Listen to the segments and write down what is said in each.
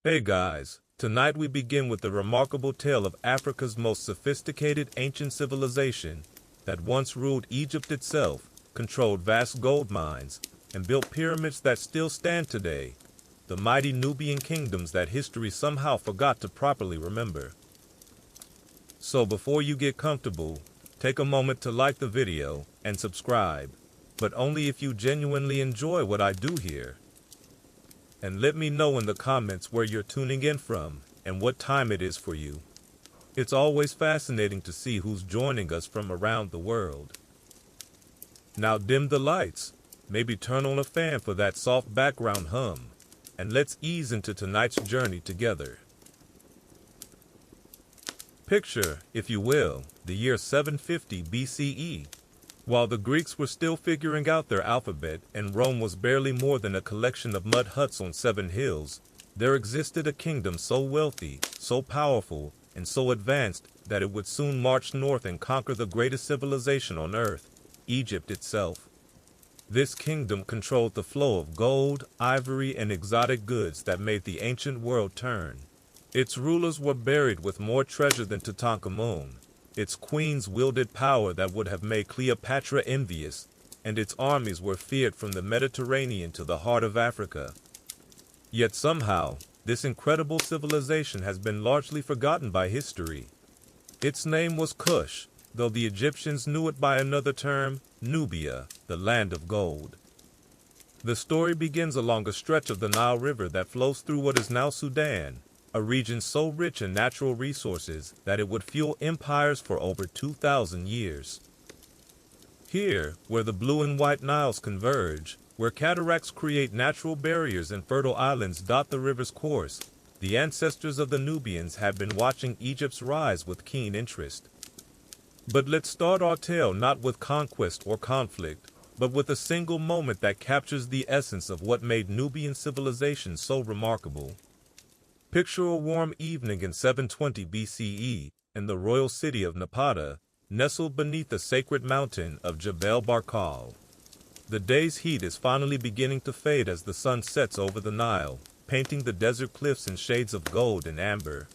Hey guys, tonight we begin with the remarkable tale of Africa's most sophisticated ancient civilization that once ruled Egypt itself, controlled vast gold mines, and built pyramids that still stand today, the mighty Nubian kingdoms that history somehow forgot to properly remember. So before you get comfortable, take a moment to like the video and subscribe, but only if you genuinely enjoy what I do here. And let me know in the comments where you're tuning in from and what time it is for you. It's always fascinating to see who's joining us from around the world. Now dim the lights, maybe turn on a fan for that soft background hum, and let's ease into tonight's journey together. Picture, if you will, the year 750 BCE. While the Greeks were still figuring out their alphabet and Rome was barely more than a collection of mud huts on 7 hills, there existed a kingdom so wealthy, so powerful, and so advanced that it would soon march north and conquer the greatest civilization on earth, Egypt itself. This kingdom controlled the flow of gold, ivory, and exotic goods that made the ancient world turn. Its rulers were buried with more treasure than Tutankhamun. Its queens wielded power that would have made Cleopatra envious, and its armies were feared from the Mediterranean to the heart of Africa. Yet somehow, this incredible civilization has been largely forgotten by history. Its name was Kush, though the Egyptians knew it by another term, Nubia, the land of gold. The story begins along a stretch of the Nile River that flows through what is now Sudan, a region so rich in natural resources that it would fuel empires for over 2,000 years. Here, where the blue and white Niles converge, where cataracts create natural barriers and fertile islands dot the river's course, the ancestors of the Nubians have been watching Egypt's rise with keen interest. But let's start our tale not with conquest or conflict, but with a single moment that captures the essence of what made Nubian civilization so remarkable. Picture a warm evening in 720 BCE in the royal city of Napata, nestled beneath the sacred mountain of Jebel Barkal. The day's heat is finally beginning to fade as the sun sets over the Nile, painting the desert cliffs in shades of gold and amber.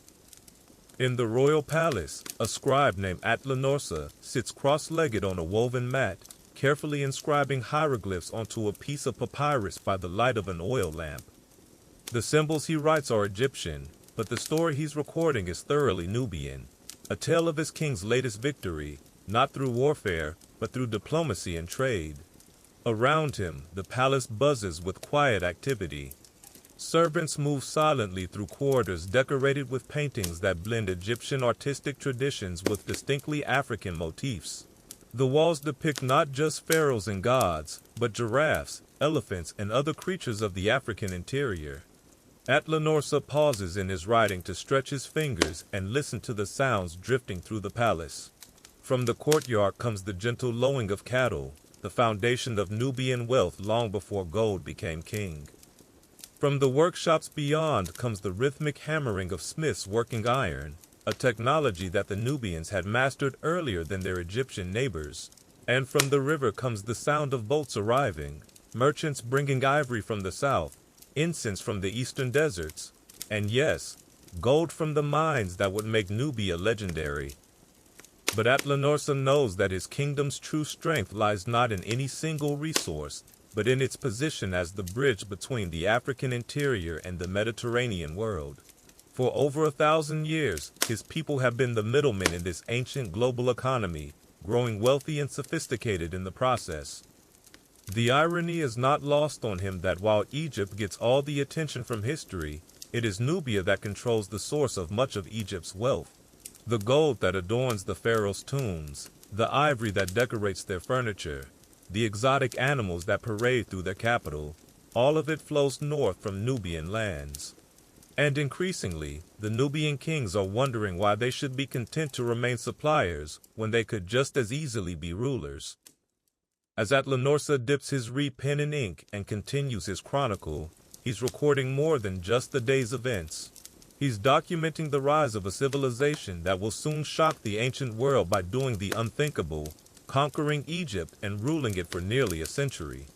In the royal palace, a scribe named Atlanorsa sits cross-legged on a woven mat, carefully inscribing hieroglyphs onto a piece of papyrus by the light of an oil lamp. The symbols he writes are Egyptian, but the story he's recording is thoroughly Nubian, a tale of his king's latest victory, not through warfare, but through diplomacy and trade. Around him, the palace buzzes with quiet activity. Servants move silently through corridors decorated with paintings that blend Egyptian artistic traditions with distinctly African motifs. The walls depict not just pharaohs and gods, but giraffes, elephants, and other creatures of the African interior. Atlanorsa pauses in his writing to stretch his fingers and listen to the sounds drifting through the palace. From the courtyard comes the gentle lowing of cattle, the foundation of Nubian wealth long before gold became king. From the workshops beyond comes the rhythmic hammering of smiths working iron, a technology that the Nubians had mastered earlier than their Egyptian neighbors. And from the river comes the sound of boats arriving, merchants bringing ivory from the south, incense from the eastern deserts, and yes, gold from the mines that would make Nubia legendary. But Atlanorsa knows that his kingdom's true strength lies not in any single resource, but in its position as the bridge between the African interior and the Mediterranean world. For over 1,000 years, his people have been the middlemen in this ancient global economy, growing wealthy and sophisticated in the process. The irony is not lost on him that while Egypt gets all the attention from history, it is Nubia that controls the source of much of Egypt's wealth. The gold that adorns the pharaoh's tombs, the ivory that decorates their furniture, the exotic animals that parade through their capital, all of it flows north from Nubian lands. And increasingly, the Nubian kings are wondering why they should be content to remain suppliers when they could just as easily be rulers. As Atlanorsa dips his reed pen in ink and continues his chronicle, he's recording more than just the day's events. He's documenting the rise of a civilization that will soon shock the ancient world by doing the unthinkable, conquering Egypt and ruling it for nearly a century.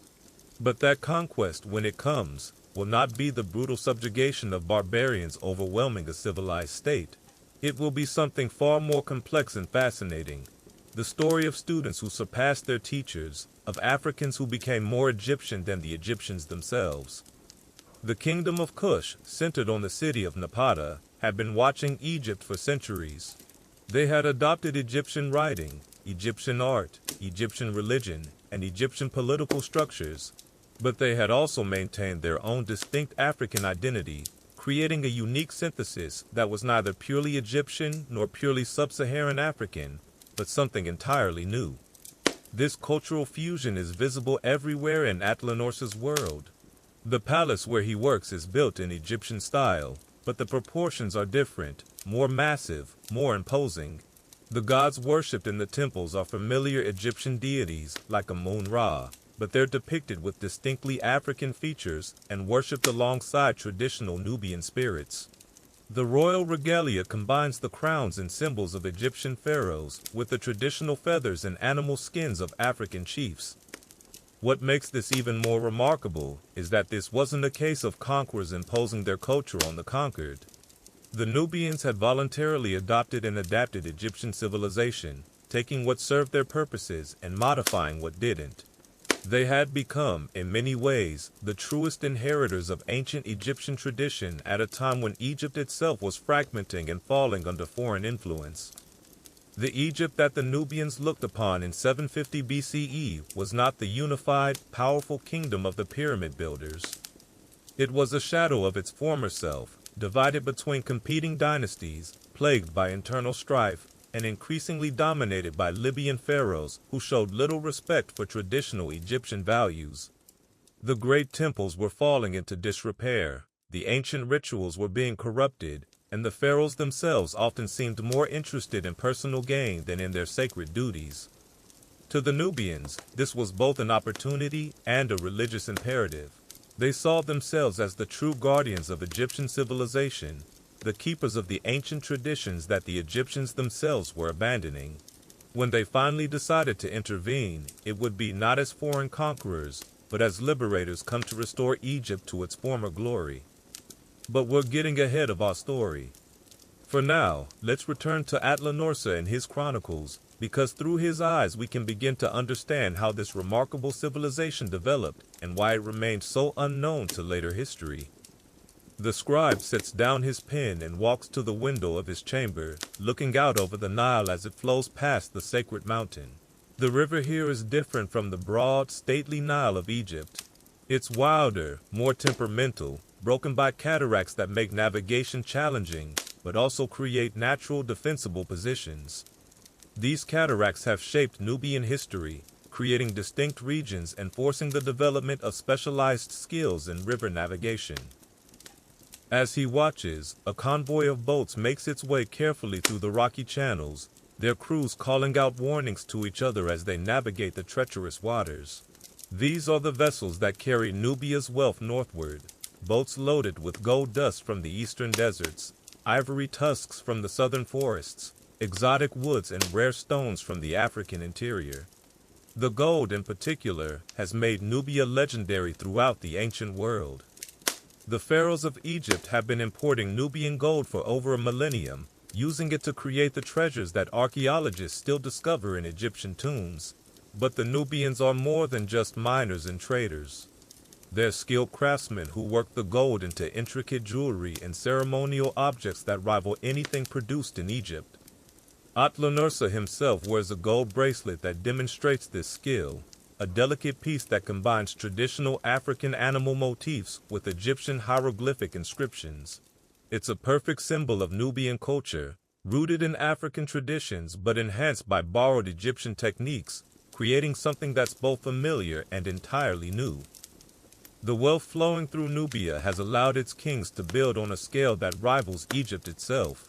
But that conquest, when it comes, will not be the brutal subjugation of barbarians overwhelming a civilized state. It will be something far more complex and fascinating. The story of students who surpassed their teachers, of Africans who became more Egyptian than the Egyptians themselves. The kingdom of Kush, centered on the city of Napata, had been watching Egypt for centuries. They had adopted Egyptian writing, Egyptian art, Egyptian religion, and Egyptian political structures, but they had also maintained their own distinct African identity, creating a unique synthesis that was neither purely Egyptian nor purely sub-Saharan African, but something entirely new. This cultural fusion is visible everywhere in Atlanorsa's world. The palace where he works is built in Egyptian style, but the proportions are different, more massive, more imposing. The gods worshipped in the temples are familiar Egyptian deities like Amun-Ra, but they're depicted with distinctly African features and worshipped alongside traditional Nubian spirits. The royal regalia combines the crowns and symbols of Egyptian pharaohs with the traditional feathers and animal skins of African chiefs. What makes this even more remarkable is that this wasn't a case of conquerors imposing their culture on the conquered. The Nubians had voluntarily adopted and adapted Egyptian civilization, taking what served their purposes and modifying what didn't. They had become, in many ways, the truest inheritors of ancient Egyptian tradition at a time when Egypt itself was fragmenting and falling under foreign influence. The Egypt that the Nubians looked upon in 750 BCE was not the unified, powerful kingdom of the pyramid builders. It was a shadow of its former self, divided between competing dynasties, plagued by internal strife, and increasingly dominated by Libyan pharaohs who showed little respect for traditional Egyptian values. The great temples were falling into disrepair, the ancient rituals were being corrupted, and the pharaohs themselves often seemed more interested in personal gain than in their sacred duties. To the Nubians, this was both an opportunity and a religious imperative. They saw themselves as the true guardians of Egyptian civilization, the keepers of the ancient traditions that the Egyptians themselves were abandoning. When they finally decided to intervene, it would be not as foreign conquerors, but as liberators come to restore Egypt to its former glory. But we're getting ahead of our story. For now, let's return to Atlanorsa and his chronicles, because through his eyes we can begin to understand how this remarkable civilization developed and why it remained so unknown to later history. The scribe sets down his pen and walks to the window of his chamber, looking out over the Nile as it flows past the sacred mountain. The river here is different from the broad, stately Nile of Egypt. It's wilder, more temperamental, broken by cataracts that make navigation challenging, but also create natural defensible positions. These cataracts have shaped Nubian history, creating distinct regions and forcing the development of specialized skills in river navigation. As he watches, a convoy of boats makes its way carefully through the rocky channels, their crews calling out warnings to each other as they navigate the treacherous waters. These are the vessels that carry Nubia's wealth northward, boats loaded with gold dust from the eastern deserts, ivory tusks from the southern forests, exotic woods and rare stones from the African interior. The gold, in particular, has made Nubia legendary throughout the ancient world. The pharaohs of Egypt have been importing Nubian gold for over a millennium, using it to create the treasures that archaeologists still discover in Egyptian tombs. But the Nubians are more than just miners and traders. They're skilled craftsmen who work the gold into intricate jewelry and ceremonial objects that rival anything produced in Egypt. Atlanorsa himself wears a gold bracelet that demonstrates this skill, a delicate piece that combines traditional African animal motifs with Egyptian hieroglyphic inscriptions. It's a perfect symbol of Nubian culture, rooted in African traditions but enhanced by borrowed Egyptian techniques, creating something that's both familiar and entirely new. The wealth flowing through Nubia has allowed its kings to build on a scale that rivals Egypt itself.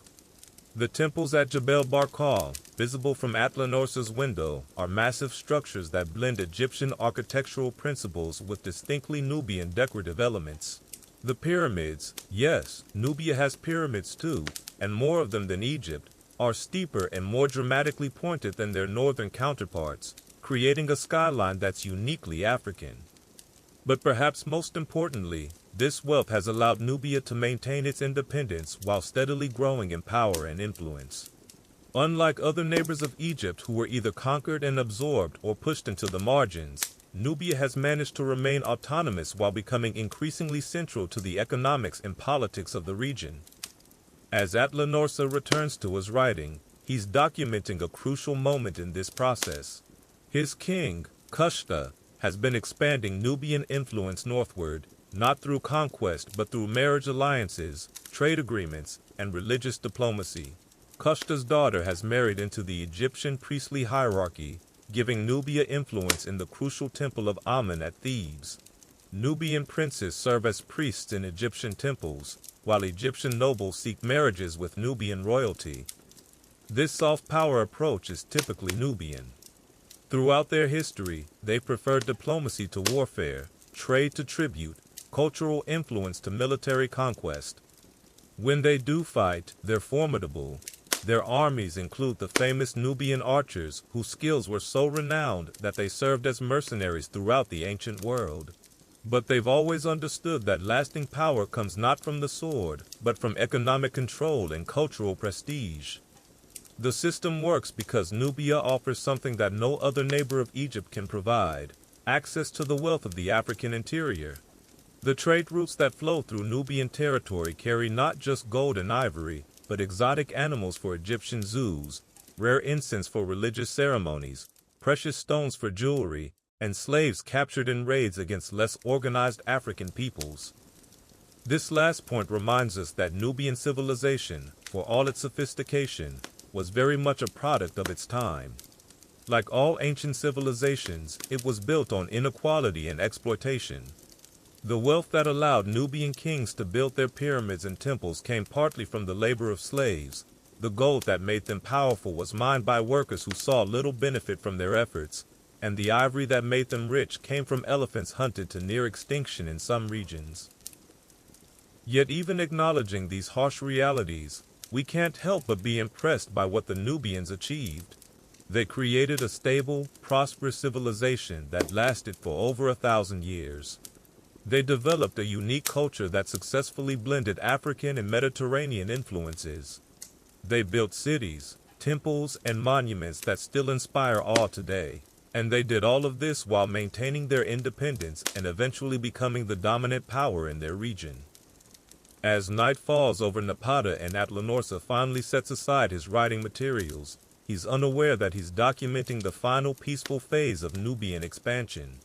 The temples at Jebel Barkal, visible from Atlanorsa's window, are massive structures that blend Egyptian architectural principles with distinctly Nubian decorative elements. The pyramids, yes, Nubia has pyramids too, and more of them than Egypt, are steeper and more dramatically pointed than their northern counterparts, creating a skyline that's uniquely African. But perhaps most importantly, this wealth has allowed Nubia to maintain its independence while steadily growing in power and influence. Unlike other neighbors of Egypt who were either conquered and absorbed or pushed into the margins, Nubia has managed to remain autonomous while becoming increasingly central to the economics and politics of the region. As Atlanorsa returns to his writing, he's documenting a crucial moment in this process. His king, Kushta, has been expanding Nubian influence northward, not through conquest but through marriage alliances, trade agreements, and religious diplomacy. Kushta's daughter has married into the Egyptian priestly hierarchy, giving Nubia influence in the crucial temple of Amun at Thebes. Nubian princes serve as priests in Egyptian temples, while Egyptian nobles seek marriages with Nubian royalty. This soft power approach is typically Nubian. Throughout their history, they preferred diplomacy to warfare, trade to tribute, cultural influence to military conquest. When they do fight, they're formidable. Their armies include the famous Nubian archers, whose skills were so renowned that they served as mercenaries throughout the ancient world. But they've always understood that lasting power comes not from the sword, but from economic control and cultural prestige. The system works because Nubia offers something that no other neighbor of Egypt can provide: access to the wealth of the African interior. The trade routes that flow through Nubian territory carry not just gold and ivory, but exotic animals for Egyptian zoos, rare incense for religious ceremonies, precious stones for jewelry, and slaves captured in raids against less organized African peoples. This last point reminds us that Nubian civilization, for all its sophistication, was very much a product of its time. Like all ancient civilizations, it was built on inequality and exploitation. The wealth that allowed Nubian kings to build their pyramids and temples came partly from the labor of slaves. The gold that made them powerful was mined by workers who saw little benefit from their efforts, and the ivory that made them rich came from elephants hunted to near extinction in some regions. Yet even acknowledging these harsh realities, we can't help but be impressed by what the Nubians achieved. They created a stable, prosperous civilization that lasted for over 1,000 years. They developed a unique culture that successfully blended African and Mediterranean influences. They built cities, temples, and monuments that still inspire awe today. And they did all of this while maintaining their independence and eventually becoming the dominant power in their region. As night falls over Napata and Atlanorsa finally sets aside his writing materials, he's unaware that he's documenting the final peaceful phase of Nubian expansion.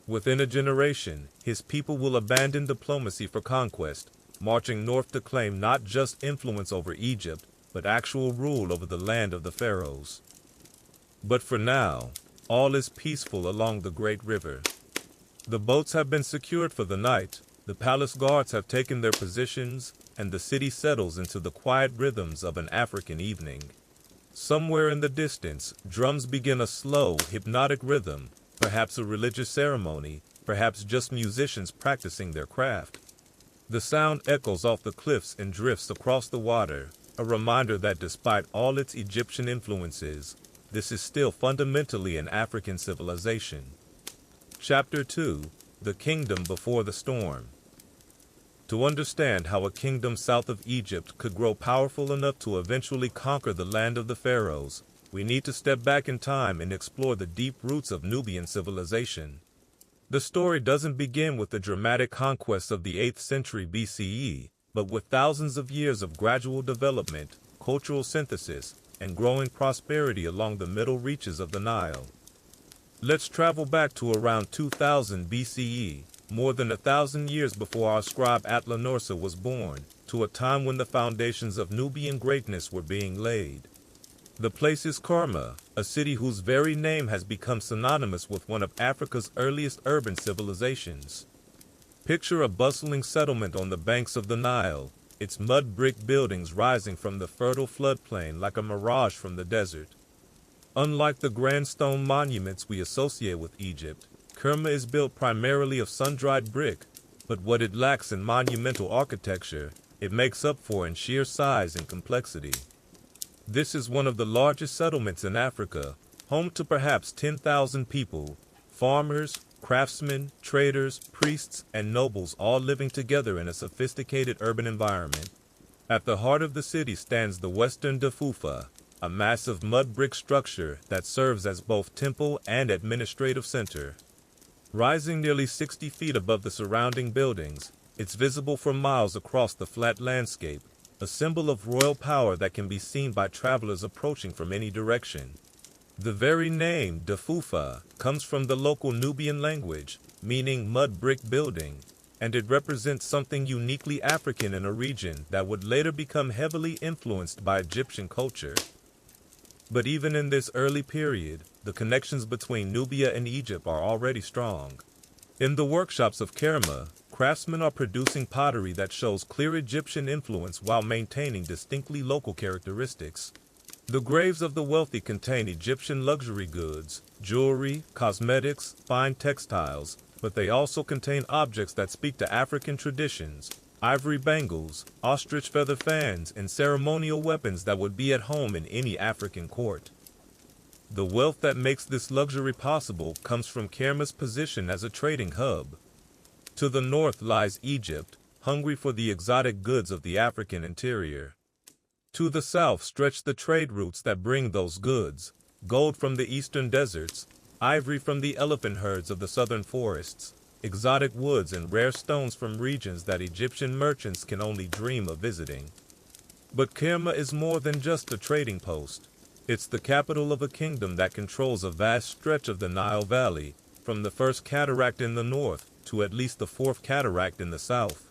Within a generation, his people will abandon diplomacy for conquest, marching north to claim not just influence over Egypt, but actual rule over the land of the pharaohs. But for now, all is peaceful along the great river. The boats have been secured for the night, the palace guards have taken their positions, and the city settles into the quiet rhythms of an African evening. Somewhere in the distance, drums begin a slow, hypnotic rhythm, perhaps a religious ceremony, perhaps just musicians practicing their craft. The sound echoes off the cliffs and drifts across the water, a reminder that despite all its Egyptian influences, this is still fundamentally an African civilization. Chapter 2: The Kingdom Before the Storm. To understand how a kingdom south of Egypt could grow powerful enough to eventually conquer the land of the pharaohs, we need to step back in time and explore the deep roots of Nubian civilization. The story doesn't begin with the dramatic conquests of the 8th century BCE, but with thousands of years of gradual development, cultural synthesis, and growing prosperity along the middle reaches of the Nile. Let's travel back to around 2000 BCE, more than 1,000 years before our scribe Atlanorsa was born, to a time when the foundations of Nubian greatness were being laid. The place is Kerma, a city whose very name has become synonymous with one of Africa's earliest urban civilizations. Picture a bustling settlement on the banks of the Nile, its mud brick buildings rising from the fertile floodplain like a mirage from the desert. Unlike the grand stone monuments we associate with Egypt, Kerma is built primarily of sun-dried brick, but what it lacks in monumental architecture, it makes up for in sheer size and complexity. This is one of the largest settlements in Africa, home to perhaps 10,000 people, farmers, craftsmen, traders, priests, and nobles all living together in a sophisticated urban environment. At the heart of the city stands the Western Dafufa, a massive mud brick structure that serves as both temple and administrative center. Rising nearly 60 feet above the surrounding buildings, it's visible for miles across the flat landscape, a symbol of royal power that can be seen by travelers approaching from any direction. The very name, Dafufa, comes from the local Nubian language, meaning mud brick building, and it represents something uniquely African in a region that would later become heavily influenced by Egyptian culture. But even in this early period, the connections between Nubia and Egypt are already strong. In the workshops of Kerma, craftsmen are producing pottery that shows clear Egyptian influence while maintaining distinctly local characteristics. The graves of the wealthy contain Egyptian luxury goods, jewelry, cosmetics, fine textiles, but they also contain objects that speak to African traditions, ivory bangles, ostrich feather fans, and ceremonial weapons that would be at home in any African court. The wealth that makes this luxury possible comes from Kerma's position as a trading hub. To the north lies Egypt, hungry for the exotic goods of the African interior. To the south stretch the trade routes that bring those goods, gold from the eastern deserts, ivory from the elephant herds of the southern forests, exotic woods and rare stones from regions that Egyptian merchants can only dream of visiting. But Kerma is more than just a trading post. It's the capital of a kingdom that controls a vast stretch of the Nile Valley, from the first cataract in the north to at least the fourth cataract in the south.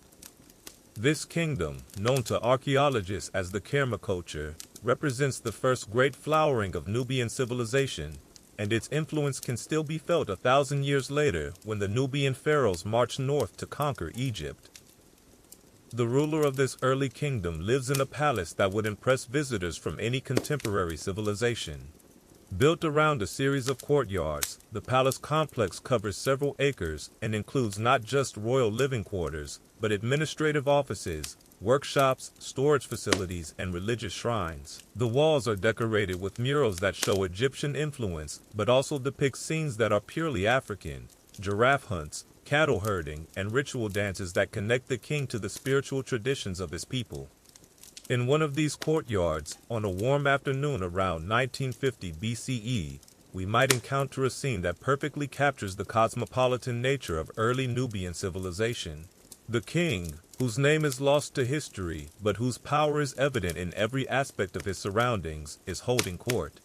This kingdom, known to archaeologists as the Kerma culture, represents the first great flowering of Nubian civilization, and its influence can still be felt 1,000 years later when the Nubian pharaohs marched north to conquer Egypt. The ruler of this early kingdom lives in a palace that would impress visitors from any contemporary civilization. Built around a series of courtyards, the palace complex covers several acres and includes not just royal living quarters, but administrative offices, workshops, storage facilities, and religious shrines. The walls are decorated with murals that show Egyptian influence, but also depict scenes that are purely African: giraffe hunts, cattle herding, and ritual dances that connect the king to the spiritual traditions of his people. In one of these courtyards, on a warm afternoon around 1950 BCE, we might encounter a scene that perfectly captures the cosmopolitan nature of early Nubian civilization. The king, whose name is lost to history, but whose power is evident in every aspect of his surroundings, is holding court.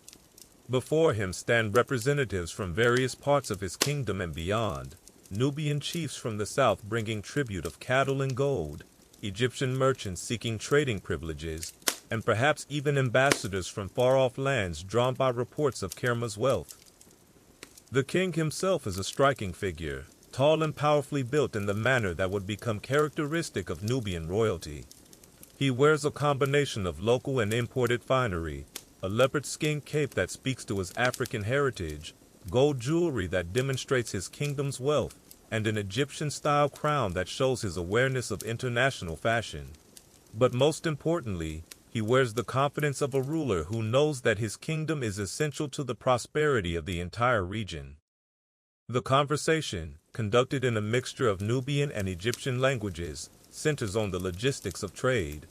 Before him stand representatives from various parts of his kingdom and beyond, Nubian chiefs from the south bringing tribute of cattle and gold, Egyptian merchants seeking trading privileges, and perhaps even ambassadors from far-off lands drawn by reports of Kerma's wealth. The king himself is a striking figure, tall and powerfully built in the manner that would become characteristic of Nubian royalty. He wears a combination of local and imported finery, a leopard skin cape that speaks to his African heritage, gold jewelry that demonstrates his kingdom's wealth, and an Egyptian-style crown that shows his awareness of international fashion. But most importantly, he wears the confidence of a ruler who knows that his kingdom is essential to the prosperity of the entire region. The conversation, conducted in a mixture of Nubian and Egyptian languages, centers on the logistics of trade.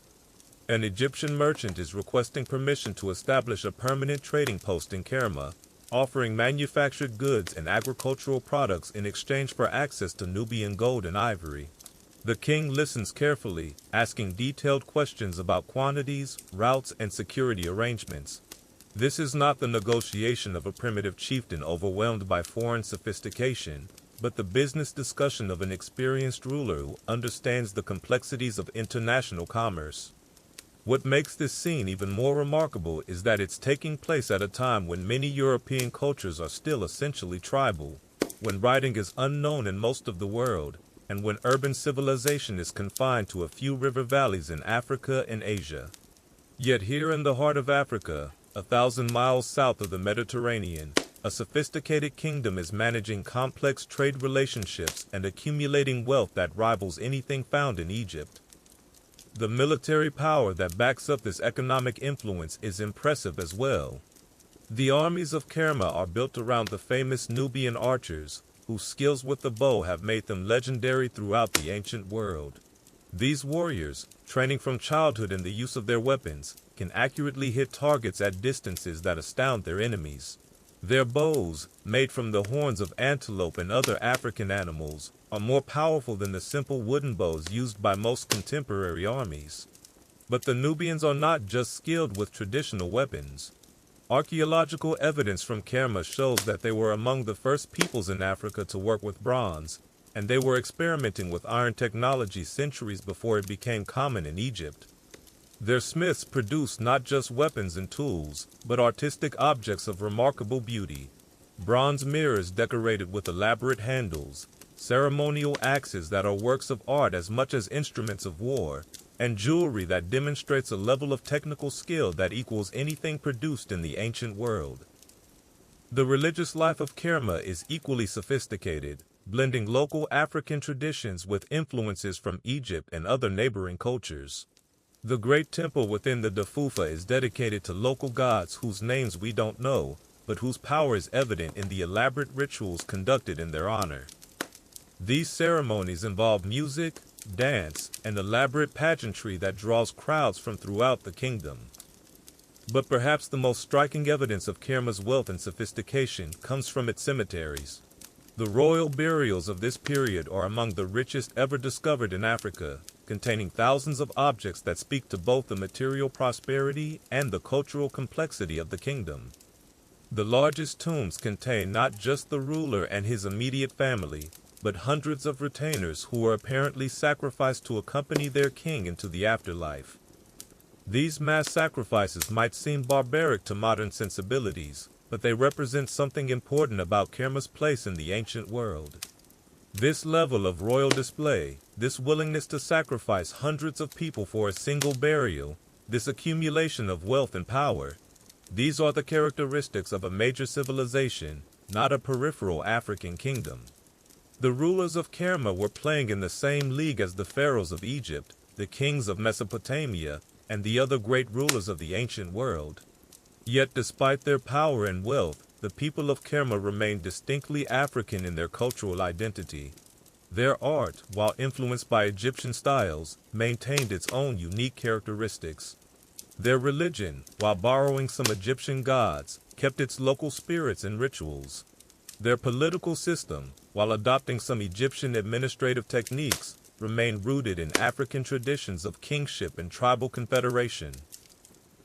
An Egyptian merchant is requesting permission to establish a permanent trading post in Kerma, offering manufactured goods and agricultural products in exchange for access to Nubian gold and ivory. The king listens carefully, asking detailed questions about quantities, routes, and security arrangements. This is not the negotiation of a primitive chieftain overwhelmed by foreign sophistication, but the business discussion of an experienced ruler who understands the complexities of international commerce. What makes this scene even more remarkable is that it's taking place at a time when many European cultures are still essentially tribal, when writing is unknown in most of the world, and when urban civilization is confined to a few river valleys in Africa and Asia. Yet here in the heart of Africa, 1,000 miles south of the Mediterranean, a sophisticated kingdom is managing complex trade relationships and accumulating wealth that rivals anything found in Egypt. The military power that backs up this economic influence is impressive as well. The armies of Kerma are built around the famous Nubian archers, whose skills with the bow have made them legendary throughout the ancient world. These warriors, training from childhood in the use of their weapons, can accurately hit targets at distances that astound their enemies. Their bows, made from the horns of antelope and other African animals, are more powerful than the simple wooden bows used by most contemporary armies. But the Nubians are not just skilled with traditional weapons. Archaeological evidence from Kerma shows that they were among the first peoples in Africa to work with bronze, and they were experimenting with iron technology centuries before it became common in Egypt. Their smiths produced not just weapons and tools, but artistic objects of remarkable beauty. Bronze mirrors decorated with elaborate handles, ceremonial axes that are works of art as much as instruments of war, and jewelry that demonstrates a level of technical skill that equals anything produced in the ancient world. The religious life of Kerma is equally sophisticated, blending local African traditions with influences from Egypt and other neighboring cultures. The great temple within the Dafufa is dedicated to local gods whose names we don't know, but whose power is evident in the elaborate rituals conducted in their honor. These ceremonies involve music, dance, and elaborate pageantry that draws crowds from throughout the kingdom. But perhaps the most striking evidence of Kerma's wealth and sophistication comes from its cemeteries. The royal burials of this period are among the richest ever discovered in Africa, containing thousands of objects that speak to both the material prosperity and the cultural complexity of the kingdom. The largest tombs contain not just the ruler and his immediate family, but hundreds of retainers who were apparently sacrificed to accompany their king into the afterlife. These mass sacrifices might seem barbaric to modern sensibilities, but they represent something important about Kerma's place in the ancient world. This level of royal display, this willingness to sacrifice hundreds of people for a single burial, this accumulation of wealth and power, these are the characteristics of a major civilization, not a peripheral African kingdom. The rulers of Kerma were playing in the same league as the pharaohs of Egypt, the kings of Mesopotamia, and the other great rulers of the ancient world. Yet despite their power and wealth, the people of Kerma remained distinctly African in their cultural identity. Their art, while influenced by Egyptian styles, maintained its own unique characteristics. Their religion, while borrowing some Egyptian gods, kept its local spirits and rituals. Their political system, while adopting some Egyptian administrative techniques, remained rooted in African traditions of kingship and tribal confederation.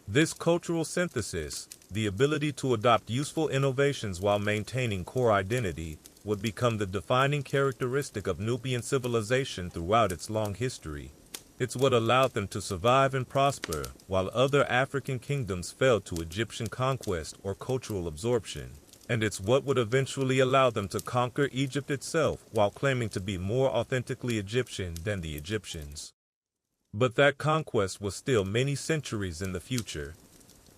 This cultural synthesis, the ability to adopt useful innovations while maintaining core identity, would become the defining characteristic of Nubian civilization throughout its long history. It's what allowed them to survive and prosper, while other African kingdoms fell to Egyptian conquest or cultural absorption. And it's what would eventually allow them to conquer Egypt itself while claiming to be more authentically Egyptian than the Egyptians. But that conquest was still many centuries in the future.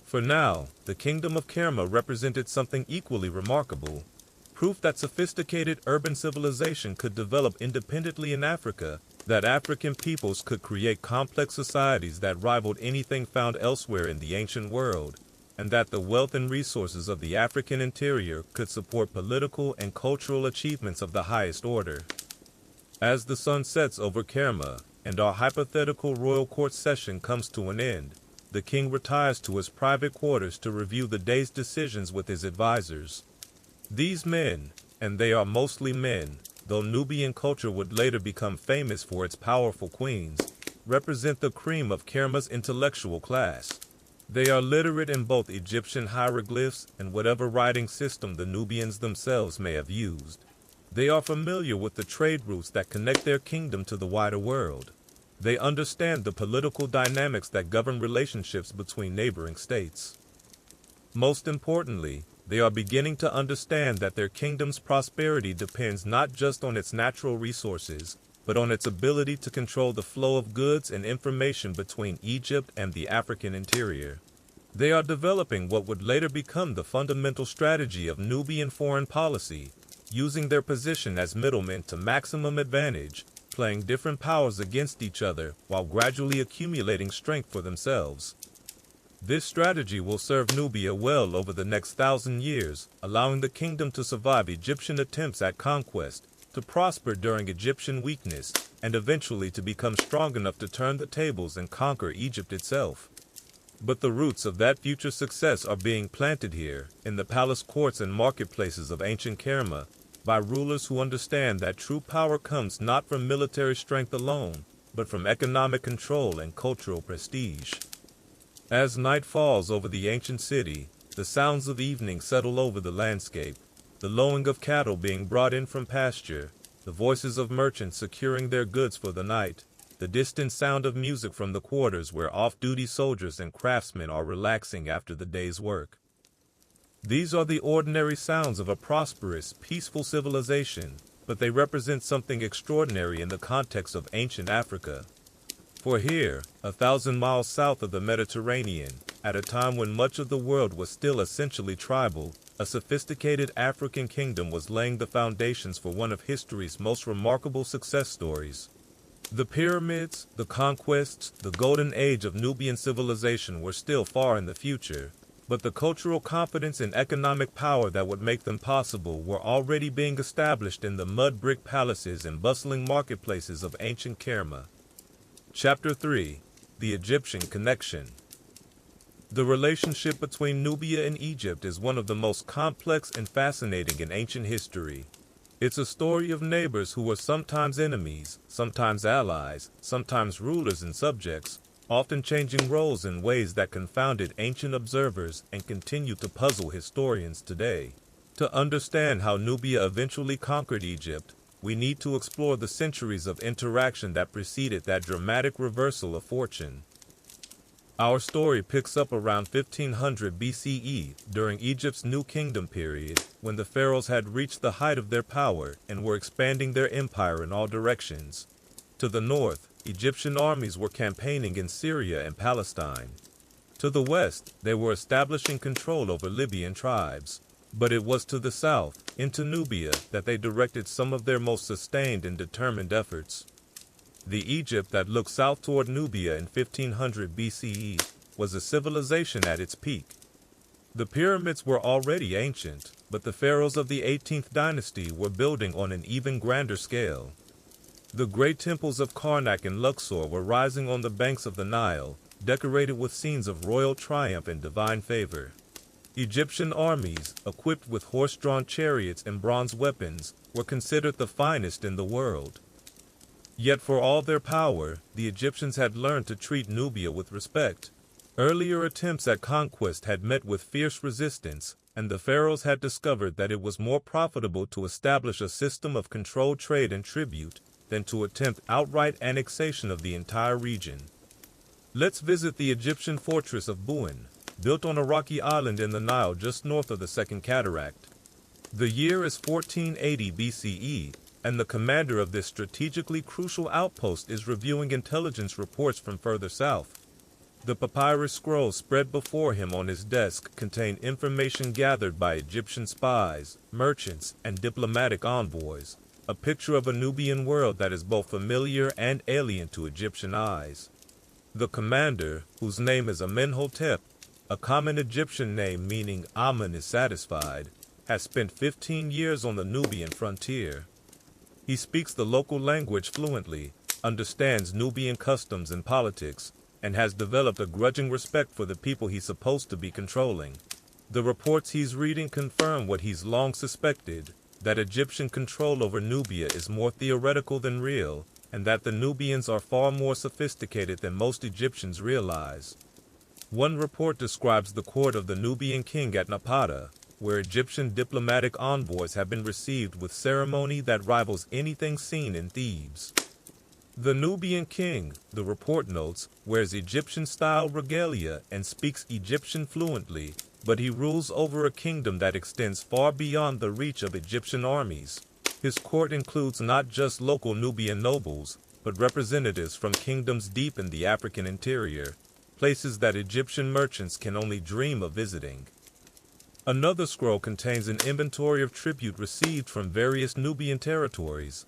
For now, the kingdom of Kerma represented something equally remarkable, proof that sophisticated urban civilization could develop independently in Africa, that African peoples could create complex societies that rivaled anything found elsewhere in the ancient world, and that the wealth and resources of the African interior could support political and cultural achievements of the highest order. As the sun sets over Kerma, and our hypothetical royal court session comes to an end, the king retires to his private quarters to review the day's decisions with his advisors. These men, and they are mostly men, though Nubian culture would later become famous for its powerful queens, represent the cream of Kerma's intellectual class. They are literate in both Egyptian hieroglyphs and whatever writing system the Nubians themselves may have used. They are familiar with the trade routes that connect their kingdom to the wider world. They understand the political dynamics that govern relationships between neighboring states. Most importantly, they are beginning to understand that their kingdom's prosperity depends not just on its natural resources, but on its ability to control the flow of goods and information between Egypt and the African interior. They are developing what would later become the fundamental strategy of Nubian foreign policy, using their position as middlemen to maximum advantage, playing different powers against each other while gradually accumulating strength for themselves. This strategy will serve Nubia well over the next 1,000 years, allowing the kingdom to survive Egyptian attempts at conquest, to prosper during Egyptian weakness, and eventually to become strong enough to turn the tables and conquer Egypt itself. But the roots of that future success are being planted here, in the palace courts and marketplaces of ancient Kerma, by rulers who understand that true power comes not from military strength alone, but from economic control and cultural prestige. As night falls over the ancient city, the sounds of evening settle over the landscape, the lowing of cattle being brought in from pasture, the voices of merchants securing their goods for the night, the distant sound of music from the quarters where off-duty soldiers and craftsmen are relaxing after the day's work. These are the ordinary sounds of a prosperous, peaceful civilization, but they represent something extraordinary in the context of ancient Africa. For here, 1,000 miles south of the Mediterranean, at a time when much of the world was still essentially tribal, a sophisticated African kingdom was laying the foundations for one of history's most remarkable success stories. The pyramids, the conquests, the golden age of Nubian civilization were still far in the future, but the cultural confidence and economic power that would make them possible were already being established in the mud brick palaces and bustling marketplaces of ancient Kerma. Chapter 3: The Egyptian Connection. The relationship between Nubia and Egypt is one of the most complex and fascinating in ancient history. It's a story of neighbors who were sometimes enemies, sometimes allies, sometimes rulers and subjects, often changing roles in ways that confounded ancient observers and continue to puzzle historians today. To understand how Nubia eventually conquered Egypt, we need to explore the centuries of interaction that preceded that dramatic reversal of fortune. Our story picks up around 1500 BCE, during Egypt's New Kingdom period, when the pharaohs had reached the height of their power and were expanding their empire in all directions. To the north, Egyptian armies were campaigning in Syria and Palestine. To the west, they were establishing control over Libyan tribes. But it was to the south, into Nubia, that they directed some of their most sustained and determined efforts. The Egypt that looked south toward Nubia in 1500 BCE was a civilization at its peak. The pyramids were already ancient, but the pharaohs of the 18th dynasty were building on an even grander scale. The great temples of Karnak and Luxor were rising on the banks of the Nile, decorated with scenes of royal triumph and divine favor. Egyptian armies, equipped with horse-drawn chariots and bronze weapons, were considered the finest in the world. Yet for all their power, the Egyptians had learned to treat Nubia with respect. Earlier attempts at conquest had met with fierce resistance, and the pharaohs had discovered that it was more profitable to establish a system of controlled trade and tribute than to attempt outright annexation of the entire region. Let's visit the Egyptian fortress of Buin, built on a rocky island in the Nile just north of the Second Cataract. The year is 1480 BCE, and the commander of this strategically crucial outpost is reviewing intelligence reports from further south. The papyrus scrolls spread before him on his desk contain information gathered by Egyptian spies, merchants, and diplomatic envoys, a picture of a Nubian world that is both familiar and alien to Egyptian eyes. The commander, whose name is Amenhotep, a common Egyptian name meaning Amen is satisfied, has spent 15 years on the Nubian frontier. He speaks the local language fluently, understands Nubian customs and politics, and has developed a grudging respect for the people he's supposed to be controlling. The reports he's reading confirm what he's long suspected, that Egyptian control over Nubia is more theoretical than real, and that the Nubians are far more sophisticated than most Egyptians realize. One report describes the court of the Nubian king at Napata, where Egyptian diplomatic envoys have been received with ceremony that rivals anything seen in Thebes. The Nubian king, the report notes, wears Egyptian-style regalia and speaks Egyptian fluently, but he rules over a kingdom that extends far beyond the reach of Egyptian armies. His court includes not just local Nubian nobles, but representatives from kingdoms deep in the African interior, places that Egyptian merchants can only dream of visiting. Another scroll contains an inventory of tribute received from various Nubian territories.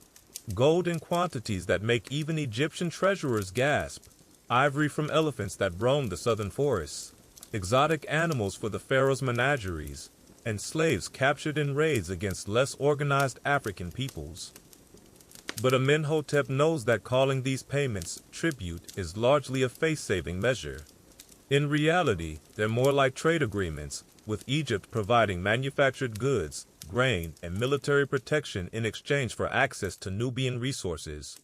Gold in quantities that make even Egyptian treasurers gasp, ivory from elephants that roam the southern forests, exotic animals for the pharaoh's menageries, and slaves captured in raids against less organized African peoples. But Amenhotep knows that calling these payments tribute is largely a face-saving measure. In reality, they're more like trade agreements, with Egypt providing manufactured goods, grain, and military protection in exchange for access to Nubian resources.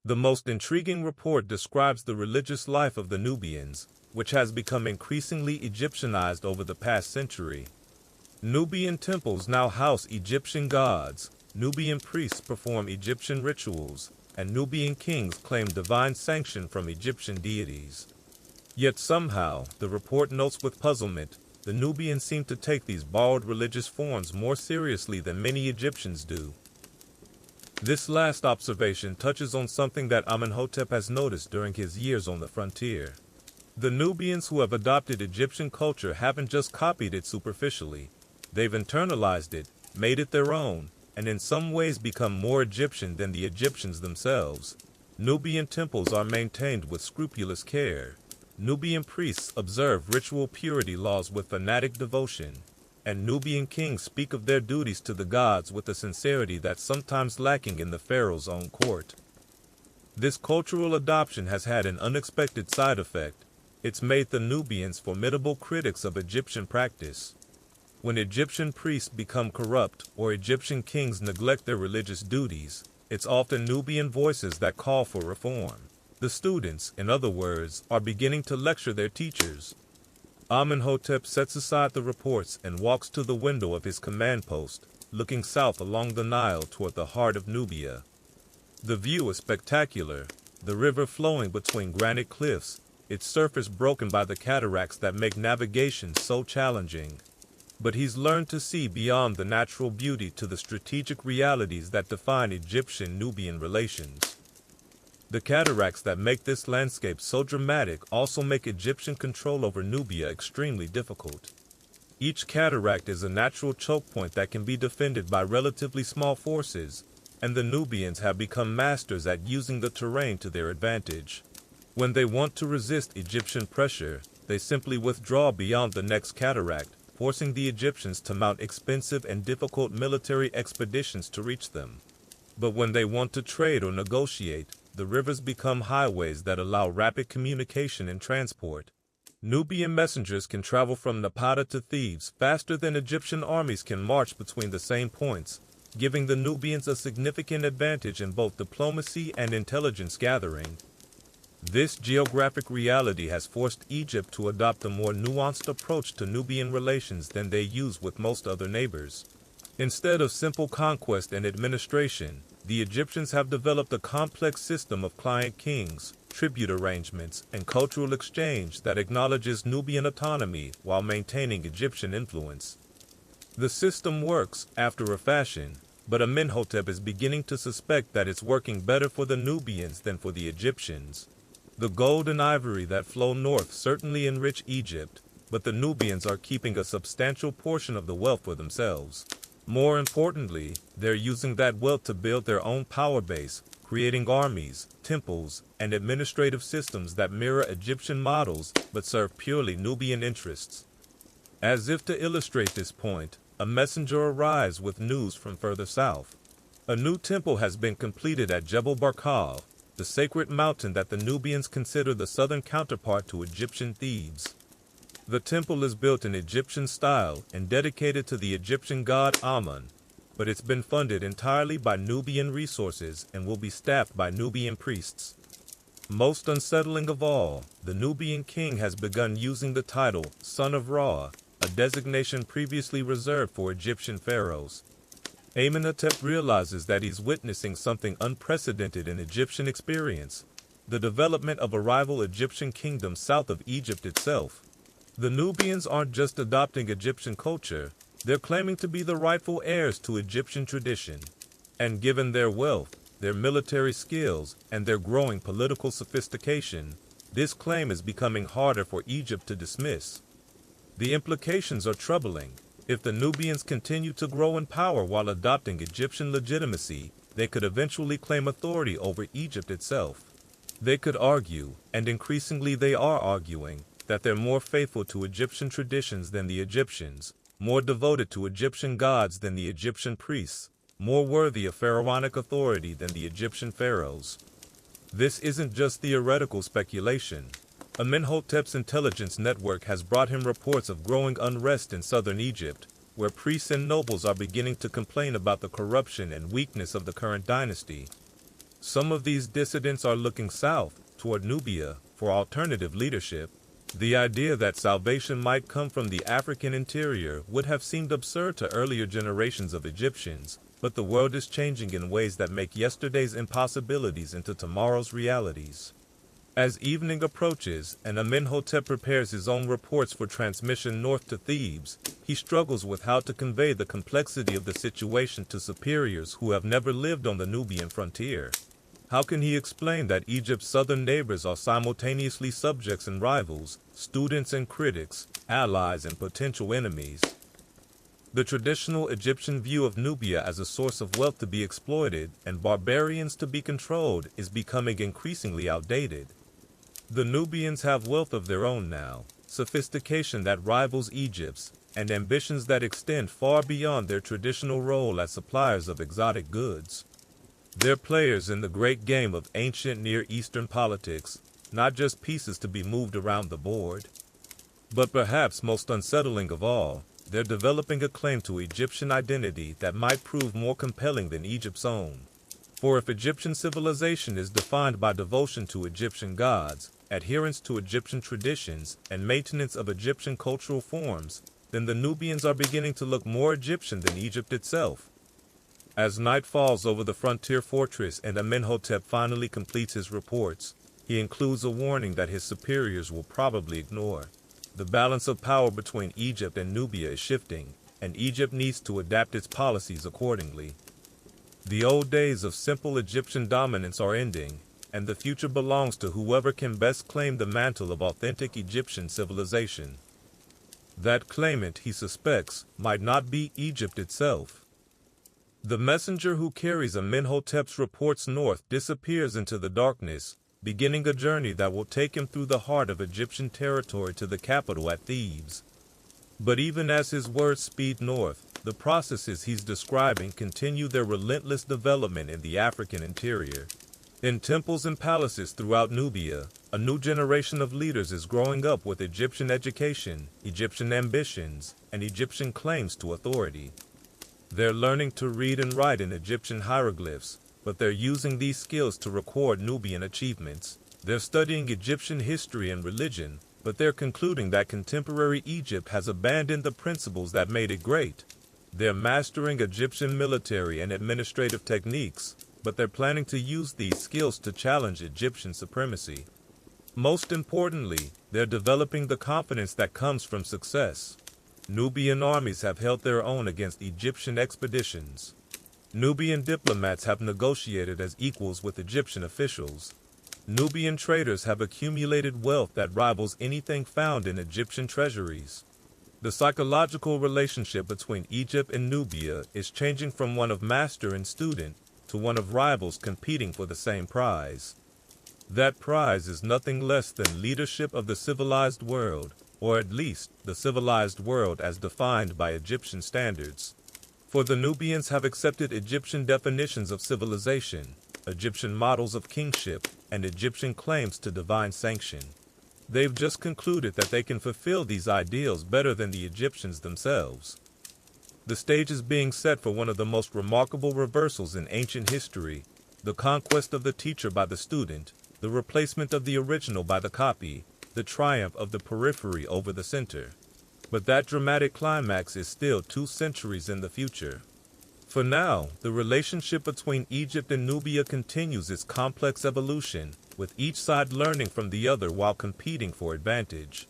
The most intriguing report describes the religious life of the Nubians, which has become increasingly Egyptianized over the past century. Nubian temples now house Egyptian gods, Nubian priests perform Egyptian rituals, and Nubian kings claim divine sanction from Egyptian deities. Yet somehow, the report notes with puzzlement, the Nubians seem to take these borrowed religious forms more seriously than many Egyptians do. This last observation touches on something that Amenhotep has noticed during his years on the frontier. The Nubians who have adopted Egyptian culture haven't just copied it superficially. They've internalized it, made it their own, and in some ways become more Egyptian than the Egyptians themselves. Nubian temples are maintained with scrupulous care. Nubian priests observe ritual purity laws with fanatic devotion, and Nubian kings speak of their duties to the gods with a sincerity that's sometimes lacking in the pharaoh's own court. This cultural adoption has had an unexpected side effect. It's made the Nubians formidable critics of Egyptian practice. When Egyptian priests become corrupt or Egyptian kings neglect their religious duties, it's often Nubian voices that call for reform. The students, in other words, are beginning to lecture their teachers. Amenhotep sets aside the reports and walks to the window of his command post, looking south along the Nile toward the heart of Nubia. The view is spectacular, the river flowing between granite cliffs, its surface broken by the cataracts that make navigation so challenging. But he's learned to see beyond the natural beauty to the strategic realities that define Egyptian-Nubian relations. The cataracts that make this landscape so dramatic also make Egyptian control over Nubia extremely difficult. Each cataract is a natural choke point that can be defended by relatively small forces, and the Nubians have become masters at using the terrain to their advantage. When they want to resist Egyptian pressure, they simply withdraw beyond the next cataract, forcing the Egyptians to mount expensive and difficult military expeditions to reach them. But when they want to trade or negotiate, the rivers become highways that allow rapid communication and transport. Nubian messengers can travel from Napata to Thebes faster than Egyptian armies can march between the same points, giving the Nubians a significant advantage in both diplomacy and intelligence gathering. This geographic reality has forced Egypt to adopt a more nuanced approach to Nubian relations than they use with most other neighbors. Instead of simple conquest and administration, the Egyptians have developed a complex system of client kings, tribute arrangements, and cultural exchange that acknowledges Nubian autonomy while maintaining Egyptian influence. The system works, after a fashion, but Amenhotep is beginning to suspect that it's working better for the Nubians than for the Egyptians. The gold and ivory that flow north certainly enrich Egypt, but the Nubians are keeping a substantial portion of the wealth for themselves. More importantly, they're using that wealth to build their own power base, creating armies, temples, and administrative systems that mirror Egyptian models but serve purely Nubian interests. As if to illustrate this point, a messenger arrives with news from further south. A new temple has been completed at Jebel Barkal, the sacred mountain that the Nubians consider the southern counterpart to Egyptian Thebes. The temple is built in Egyptian style and dedicated to the Egyptian god Amun, but it's been funded entirely by Nubian resources and will be staffed by Nubian priests. Most unsettling of all, the Nubian king has begun using the title Son of Ra, a designation previously reserved for Egyptian pharaohs. Amenhotep realizes that he's witnessing something unprecedented in Egyptian experience, the development of a rival Egyptian kingdom south of Egypt itself. The Nubians aren't just adopting Egyptian culture, they're claiming to be the rightful heirs to Egyptian tradition. And given their wealth, their military skills, and their growing political sophistication, this claim is becoming harder for Egypt to dismiss. The implications are troubling. If the Nubians continue to grow in power while adopting Egyptian legitimacy, they could eventually claim authority over Egypt itself. They could argue, and increasingly they are arguing, that they're more faithful to Egyptian traditions than the Egyptians, more devoted to Egyptian gods than the Egyptian priests, more worthy of pharaonic authority than the Egyptian pharaohs. This isn't just theoretical speculation. Amenhotep's intelligence network has brought him reports of growing unrest in southern Egypt, where priests and nobles are beginning to complain about the corruption and weakness of the current dynasty. Some of these dissidents are looking south, toward Nubia, for alternative leadership. The idea that salvation might come from the African interior would have seemed absurd to earlier generations of Egyptians, but the world is changing in ways that make yesterday's impossibilities into tomorrow's realities. As evening approaches and Amenhotep prepares his own reports for transmission north to Thebes, he struggles with how to convey the complexity of the situation to superiors who have never lived on the Nubian frontier. How can he explain that Egypt's southern neighbors are simultaneously subjects and rivals, students and critics, allies and potential enemies? The traditional Egyptian view of Nubia as a source of wealth to be exploited and barbarians to be controlled is becoming increasingly outdated. The Nubians have wealth of their own now, sophistication that rivals Egypt's, and ambitions that extend far beyond their traditional role as suppliers of exotic goods. They're players in the great game of ancient Near Eastern politics, not just pieces to be moved around the board. But perhaps most unsettling of all, they're developing a claim to Egyptian identity that might prove more compelling than Egypt's own. For if Egyptian civilization is defined by devotion to Egyptian gods, adherence to Egyptian traditions, and maintenance of Egyptian cultural forms, then the Nubians are beginning to look more Egyptian than Egypt itself. As night falls over the frontier fortress and Amenhotep finally completes his reports, he includes a warning that his superiors will probably ignore. The balance of power between Egypt and Nubia is shifting, and Egypt needs to adapt its policies accordingly. The old days of simple Egyptian dominance are ending, and the future belongs to whoever can best claim the mantle of authentic Egyptian civilization. That claimant, he suspects, might not be Egypt itself. The messenger who carries Amenhotep's reports north disappears into the darkness, beginning a journey that will take him through the heart of Egyptian territory to the capital at Thebes. But even as his words speed north, the processes he's describing continue their relentless development in the African interior. In temples and palaces throughout Nubia, a new generation of leaders is growing up with Egyptian education, Egyptian ambitions, and Egyptian claims to authority. They're learning to read and write in Egyptian hieroglyphs, but they're using these skills to record Nubian achievements. They're studying Egyptian history and religion, but they're concluding that contemporary Egypt has abandoned the principles that made it great. They're mastering Egyptian military and administrative techniques, but they're planning to use these skills to challenge Egyptian supremacy. Most importantly, they're developing the confidence that comes from success. Nubian armies have held their own against Egyptian expeditions. Nubian diplomats have negotiated as equals with Egyptian officials. Nubian traders have accumulated wealth that rivals anything found in Egyptian treasuries. The psychological relationship between Egypt and Nubia is changing from one of master and student to one of rivals competing for the same prize. That prize is nothing less than leadership of the civilized world, or at least the civilized world as defined by Egyptian standards. For the Nubians have accepted Egyptian definitions of civilization, Egyptian models of kingship, and Egyptian claims to divine sanction. They've just concluded that they can fulfill these ideals better than the Egyptians themselves. The stage is being set for one of the most remarkable reversals in ancient history, the conquest of the teacher by the student, the replacement of the original by the copy, the triumph of the periphery over the center. But that dramatic climax is still 2 centuries in the future. For now, the relationship between Egypt and Nubia continues its complex evolution, with each side learning from the other while competing for advantage.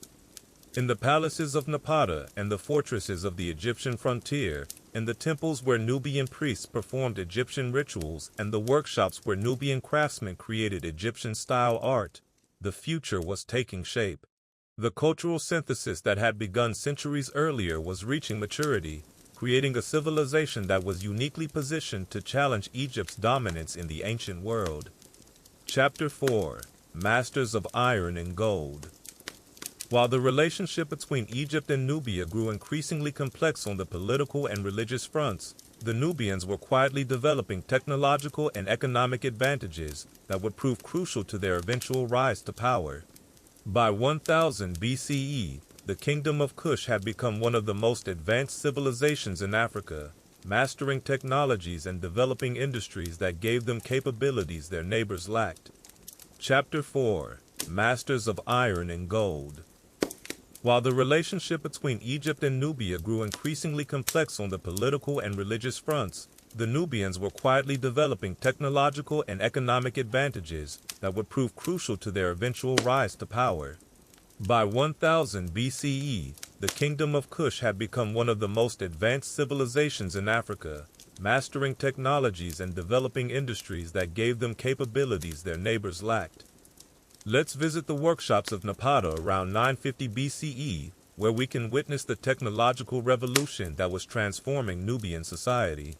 In the palaces of Napata and the fortresses of the Egyptian frontier, in the temples where Nubian priests performed Egyptian rituals, and the workshops where Nubian craftsmen created Egyptian-style art, the future was taking shape. The cultural synthesis that had begun centuries earlier was reaching maturity, creating a civilization that was uniquely positioned to challenge Egypt's dominance in the ancient world. Chapter 4: Masters of Iron and Gold. While the relationship between Egypt and Nubia grew increasingly complex on the political and religious fronts, the Nubians were quietly developing technological and economic advantages that would prove crucial to their eventual rise to power. By 1000 BCE, the Kingdom of Kush had become one of the most advanced civilizations in Africa, mastering technologies and developing industries that gave them capabilities their neighbors lacked. Chapter 4: Masters of Iron and Gold. While the relationship between Egypt and Nubia grew increasingly complex on the political and religious fronts, the Nubians were quietly developing technological and economic advantages that would prove crucial to their eventual rise to power. By 1000 BCE, the Kingdom of Kush had become one of the most advanced civilizations in Africa, mastering technologies and developing industries that gave them capabilities their neighbors lacked. Let's visit the workshops of Napata around 950 BCE, where we can witness the technological revolution that was transforming Nubian society.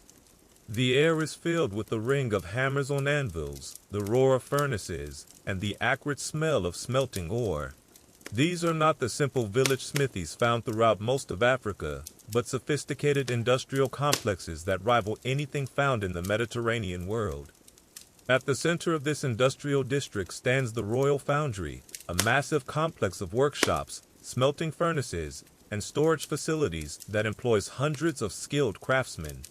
The air is filled with the ring of hammers on anvils, the roar of furnaces, and the acrid smell of smelting ore. These are not the simple village smithies found throughout most of Africa, but sophisticated industrial complexes that rival anything found in the Mediterranean world. At the center of this industrial district stands the Royal Foundry, a massive complex of workshops, smelting furnaces, and storage facilities that employs hundreds of skilled craftsmen.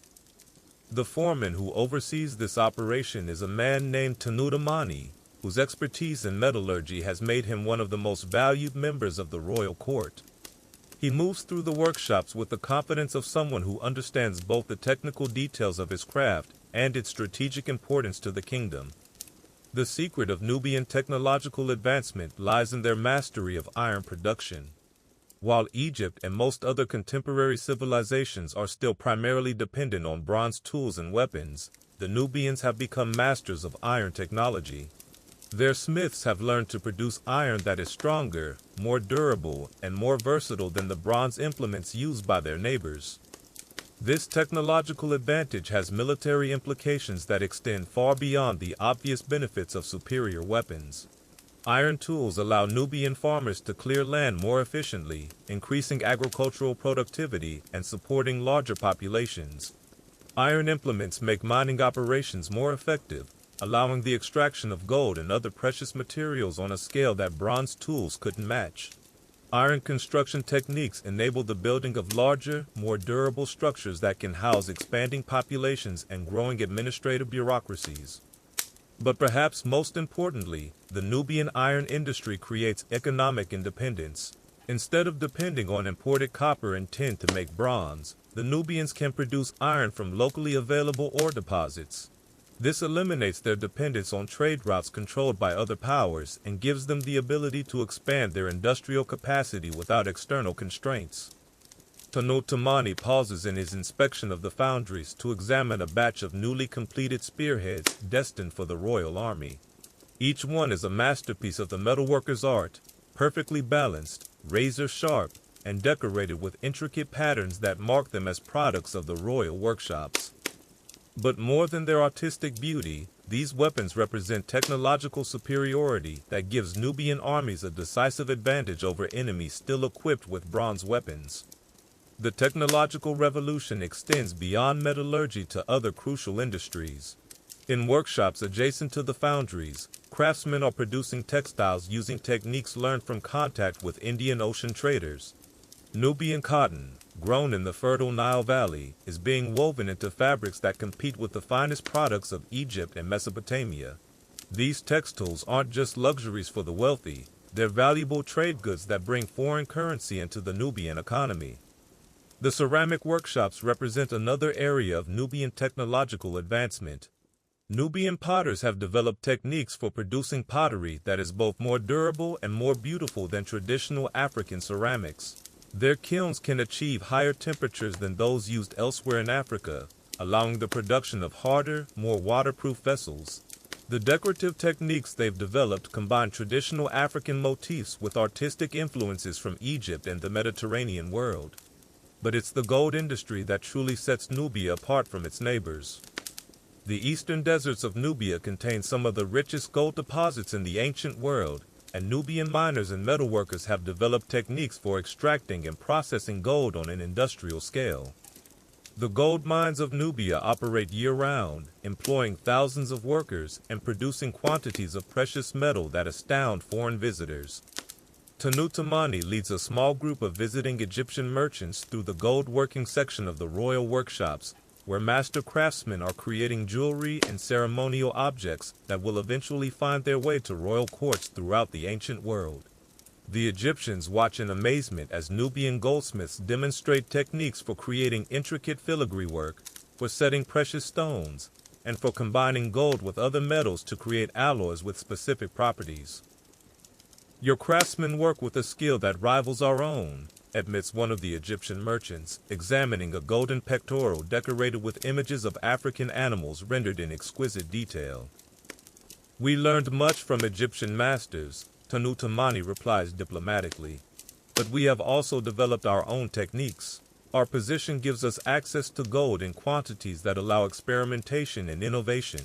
The foreman who oversees this operation is a man named Tanutamani, whose expertise in metallurgy has made him one of the most valued members of the royal court. He moves through the workshops with the confidence of someone who understands both the technical details of his craft and its strategic importance to the kingdom. The secret of Nubian technological advancement lies in their mastery of iron production. While Egypt and most other contemporary civilizations are still primarily dependent on bronze tools and weapons, the Nubians have become masters of iron technology. Their smiths have learned to produce iron that is stronger, more durable, and more versatile than the bronze implements used by their neighbors. This technological advantage has military implications that extend far beyond the obvious benefits of superior weapons. Iron tools allow Nubian farmers to clear land more efficiently, increasing agricultural productivity and supporting larger populations. Iron implements make mining operations more effective, allowing the extraction of gold and other precious materials on a scale that bronze tools couldn't match. Iron construction techniques enable the building of larger, more durable structures that can house expanding populations and growing administrative bureaucracies. But perhaps most importantly, the Nubian iron industry creates economic independence. Instead of depending on imported copper and tin to make bronze, the Nubians can produce iron from locally available ore deposits. This eliminates their dependence on trade routes controlled by other powers and gives them the ability to expand their industrial capacity without external constraints. Tanutamani pauses in his inspection of the foundries to examine a batch of newly completed spearheads destined for the royal army. Each one is a masterpiece of the metalworker's art, perfectly balanced, razor-sharp, and decorated with intricate patterns that mark them as products of the royal workshops. But more than their artistic beauty, these weapons represent technological superiority that gives Nubian armies a decisive advantage over enemies still equipped with bronze weapons. The technological revolution extends beyond metallurgy to other crucial industries. In workshops adjacent to the foundries, craftsmen are producing textiles using techniques learned from contact with Indian Ocean traders. Nubian cotton, grown in the fertile Nile Valley, is being woven into fabrics that compete with the finest products of Egypt and Mesopotamia. These textiles aren't just luxuries for the wealthy, they're valuable trade goods that bring foreign currency into the Nubian economy. The ceramic workshops represent another area of Nubian technological advancement. Nubian potters have developed techniques for producing pottery that is both more durable and more beautiful than traditional African ceramics. Their kilns can achieve higher temperatures than those used elsewhere in Africa, allowing the production of harder, more waterproof vessels. The decorative techniques they've developed combine traditional African motifs with artistic influences from Egypt and the Mediterranean world. But it's the gold industry that truly sets Nubia apart from its neighbors. The eastern deserts of Nubia contain some of the richest gold deposits in the ancient world, and Nubian miners and metalworkers have developed techniques for extracting and processing gold on an industrial scale. The gold mines of Nubia operate year-round, employing thousands of workers and producing quantities of precious metal that astound foreign visitors. Tanutamani leads a small group of visiting Egyptian merchants through the gold-working section of the royal workshops, where master craftsmen are creating jewelry and ceremonial objects that will eventually find their way to royal courts throughout the ancient world. The Egyptians watch in amazement as Nubian goldsmiths demonstrate techniques for creating intricate filigree work, for setting precious stones, and for combining gold with other metals to create alloys with specific properties. "Your craftsmen work with a skill that rivals our own," admits one of the Egyptian merchants, examining a golden pectoral decorated with images of African animals rendered in exquisite detail. "We learned much from Egyptian masters," Tanutamani replies diplomatically, "but we have also developed our own techniques. Our position gives us access to gold in quantities that allow experimentation and innovation."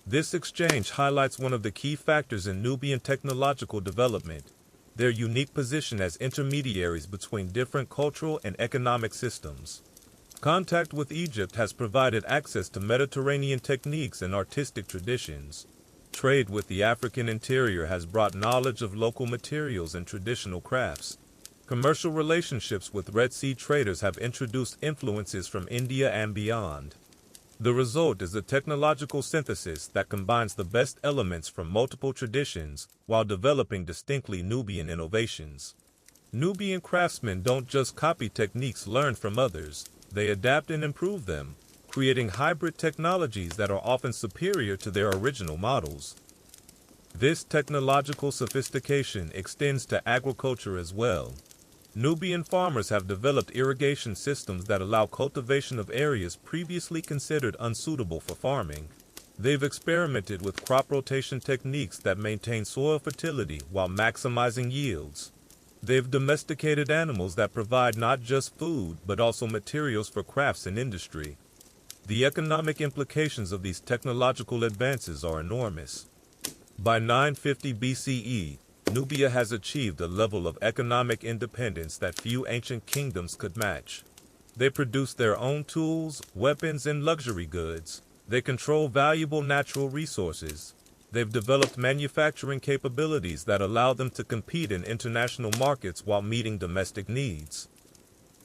This exchange highlights one of the key factors in Nubian technological development, their unique position as intermediaries between different cultural and economic systems. Contact with Egypt has provided access to Mediterranean techniques and artistic traditions. Trade with the African interior has brought knowledge of local materials and traditional crafts. Commercial relationships with Red Sea traders have introduced influences from India and beyond. The result is a technological synthesis that combines the best elements from multiple traditions while developing distinctly Nubian innovations. Nubian craftsmen don't just copy techniques learned from others, they adapt and improve them, creating hybrid technologies that are often superior to their original models. This technological sophistication extends to agriculture as well. Nubian farmers have developed irrigation systems that allow cultivation of areas previously considered unsuitable for farming. They've experimented with crop rotation techniques that maintain soil fertility while maximizing yields. They've domesticated animals that provide not just food but also materials for crafts and industry. The economic implications of these technological advances are enormous. By 950 BCE, Nubia has achieved a level of economic independence that few ancient kingdoms could match. They produce their own tools, weapons, and luxury goods. They control valuable natural resources. They've developed manufacturing capabilities that allow them to compete in international markets while meeting domestic needs.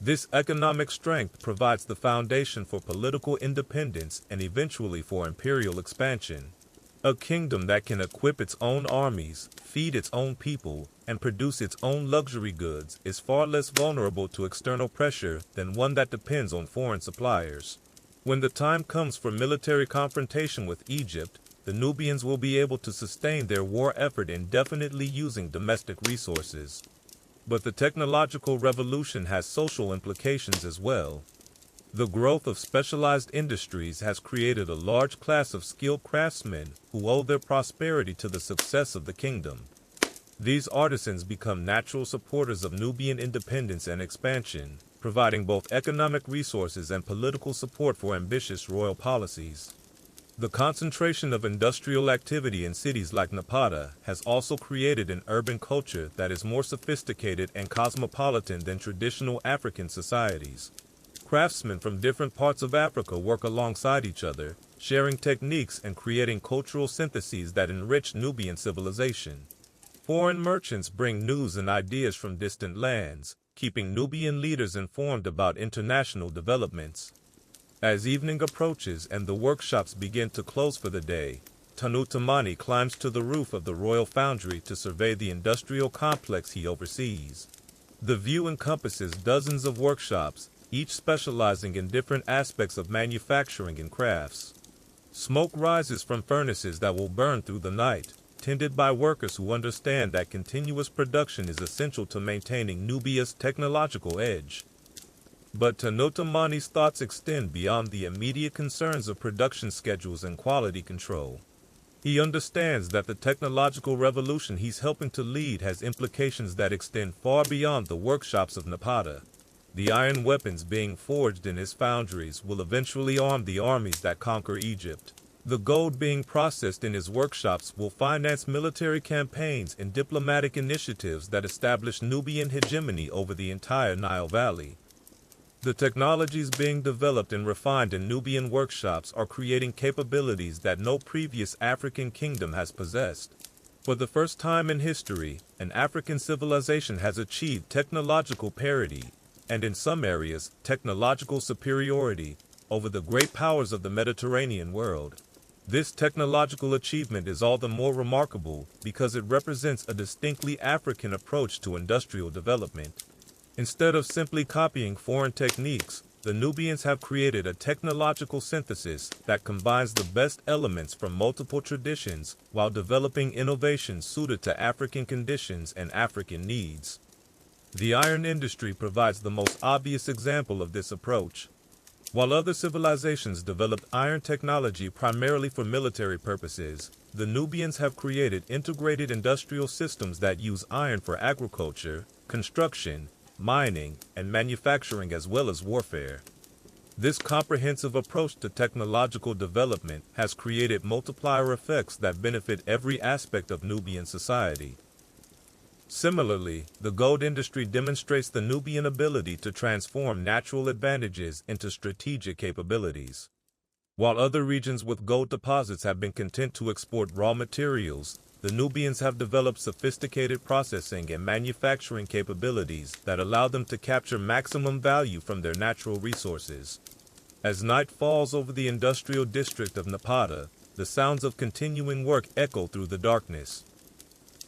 This economic strength provides the foundation for political independence and eventually for imperial expansion. A kingdom that can equip its own armies, feed its own people, and produce its own luxury goods is far less vulnerable to external pressure than one that depends on foreign suppliers. When the time comes for military confrontation with Egypt, the Nubians will be able to sustain their war effort indefinitely using domestic resources. But the technological revolution has social implications as well. The growth of specialized industries has created a large class of skilled craftsmen who owe their prosperity to the success of the kingdom. These artisans become natural supporters of Nubian independence and expansion, providing both economic resources and political support for ambitious royal policies. The concentration of industrial activity in cities like Napata has also created an urban culture that is more sophisticated and cosmopolitan than traditional African societies. Craftsmen from different parts of Africa work alongside each other, sharing techniques and creating cultural syntheses that enrich Nubian civilization. Foreign merchants bring news and ideas from distant lands, keeping Nubian leaders informed about international developments. As evening approaches and the workshops begin to close for the day, Tanutamani climbs to the roof of the royal foundry to survey the industrial complex he oversees. The view encompasses dozens of workshops, each specializing in different aspects of manufacturing and crafts. Smoke rises from furnaces that will burn through the night, tended by workers who understand that continuous production is essential to maintaining Nubia's technological edge. But Tanutamani's thoughts extend beyond the immediate concerns of production schedules and quality control. He understands that the technological revolution he's helping to lead has implications that extend far beyond the workshops of Napata. The iron weapons being forged in his foundries will eventually arm the armies that conquer Egypt. The gold being processed in his workshops will finance military campaigns and diplomatic initiatives that establish Nubian hegemony over the entire Nile Valley. The technologies being developed and refined in Nubian workshops are creating capabilities that no previous African kingdom has possessed. For the first time in history, an African civilization has achieved technological parity, and in some areas, technological superiority, over the great powers of the Mediterranean world. This technological achievement is all the more remarkable because it represents a distinctly African approach to industrial development. Instead of simply copying foreign techniques, the Nubians have created a technological synthesis that combines the best elements from multiple traditions while developing innovations suited to African conditions and African needs. The iron industry provides the most obvious example of this approach. While other civilizations developed iron technology primarily for military purposes, the Nubians have created integrated industrial systems that use iron for agriculture, construction, mining, and manufacturing as well as warfare. This comprehensive approach to technological development has created multiplier effects that benefit every aspect of Nubian society. Similarly, the gold industry demonstrates the Nubian ability to transform natural advantages into strategic capabilities. While other regions with gold deposits have been content to export raw materials, the Nubians have developed sophisticated processing and manufacturing capabilities that allow them to capture maximum value from their natural resources. As night falls over the industrial district of Napata, the sounds of continuing work echo through the darkness.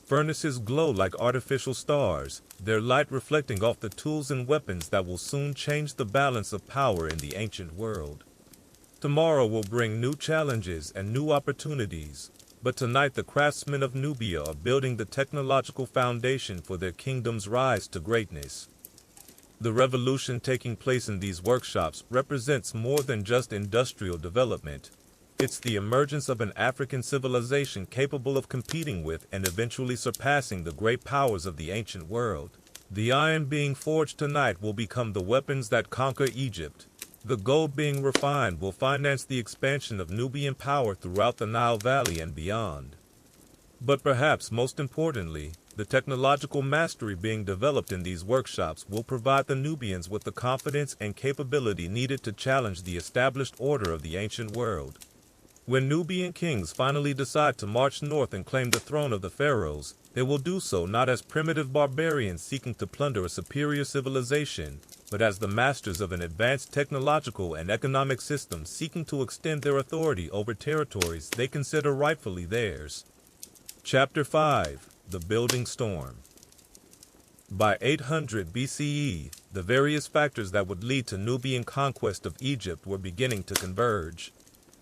Furnaces glow like artificial stars, their light reflecting off the tools and weapons that will soon change the balance of power in the ancient world. Tomorrow will bring new challenges and new opportunities, but tonight the craftsmen of Nubia are building the technological foundation for their kingdom's rise to greatness. The revolution taking place in these workshops represents more than just industrial development. It's the emergence of an African civilization capable of competing with and eventually surpassing the great powers of the ancient world. The iron being forged tonight will become the weapons that conquer Egypt. The gold being refined will finance the expansion of Nubian power throughout the Nile Valley and beyond. But perhaps most importantly, the technological mastery being developed in these workshops will provide the Nubians with the confidence and capability needed to challenge the established order of the ancient world. When Nubian kings finally decide to march north and claim the throne of the pharaohs, they will do so not as primitive barbarians seeking to plunder a superior civilization, but as the masters of an advanced technological and economic system seeking to extend their authority over territories they consider rightfully theirs. Chapter 5: The Building Storm. By 800 BCE, the various factors that would lead to Nubian conquest of Egypt were beginning to converge.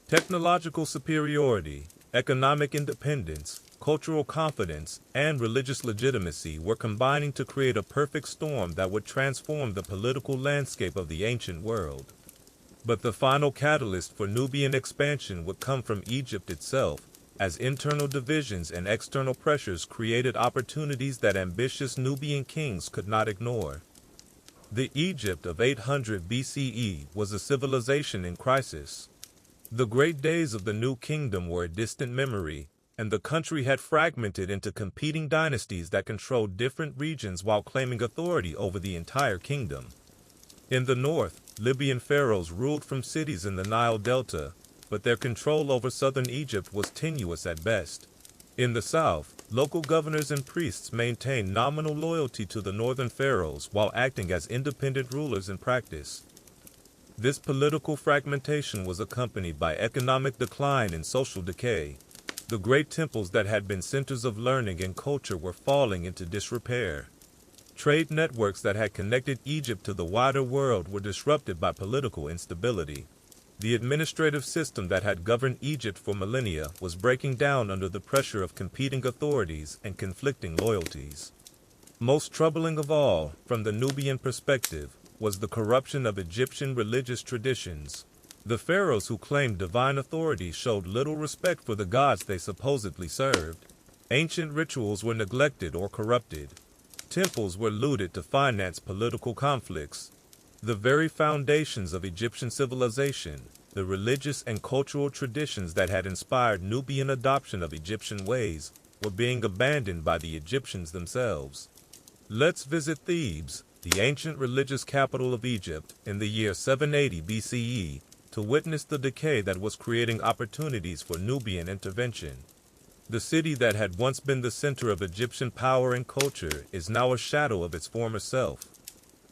Technological superiority, economic independence, cultural confidence, and religious legitimacy were combining to create a perfect storm that would transform the political landscape of the ancient world. But the final catalyst for Nubian expansion would come from Egypt itself, as internal divisions and external pressures created opportunities that ambitious Nubian kings could not ignore. The Egypt of 800 BCE was a civilization in crisis. The great days of the new kingdom were a distant memory, and the country had fragmented into competing dynasties that controlled different regions while claiming authority over the entire kingdom. In the north, Libyan pharaohs ruled from cities in the Nile Delta, but their control over southern Egypt was tenuous at best. In the south, local governors and priests maintained nominal loyalty to the northern pharaohs while acting as independent rulers in practice. This political fragmentation was accompanied by economic decline and social decay. The great temples that had been centers of learning and culture were falling into disrepair. Trade networks that had connected Egypt to the wider world were disrupted by political instability. The administrative system that had governed Egypt for millennia was breaking down under the pressure of competing authorities and conflicting loyalties. Most troubling of all, from the Nubian perspective, was the corruption of Egyptian religious traditions. The pharaohs who claimed divine authority showed little respect for the gods they supposedly served. Ancient rituals were neglected or corrupted. Temples were looted to finance political conflicts. The very foundations of Egyptian civilization, the religious and cultural traditions that had inspired Nubian adoption of Egyptian ways were being abandoned by the Egyptians themselves. Let's visit Thebes, the ancient religious capital of Egypt, in the year 780 BCE, to witness the decay that was creating opportunities for Nubian intervention. The city that had once been the center of Egyptian power and culture is now a shadow of its former self.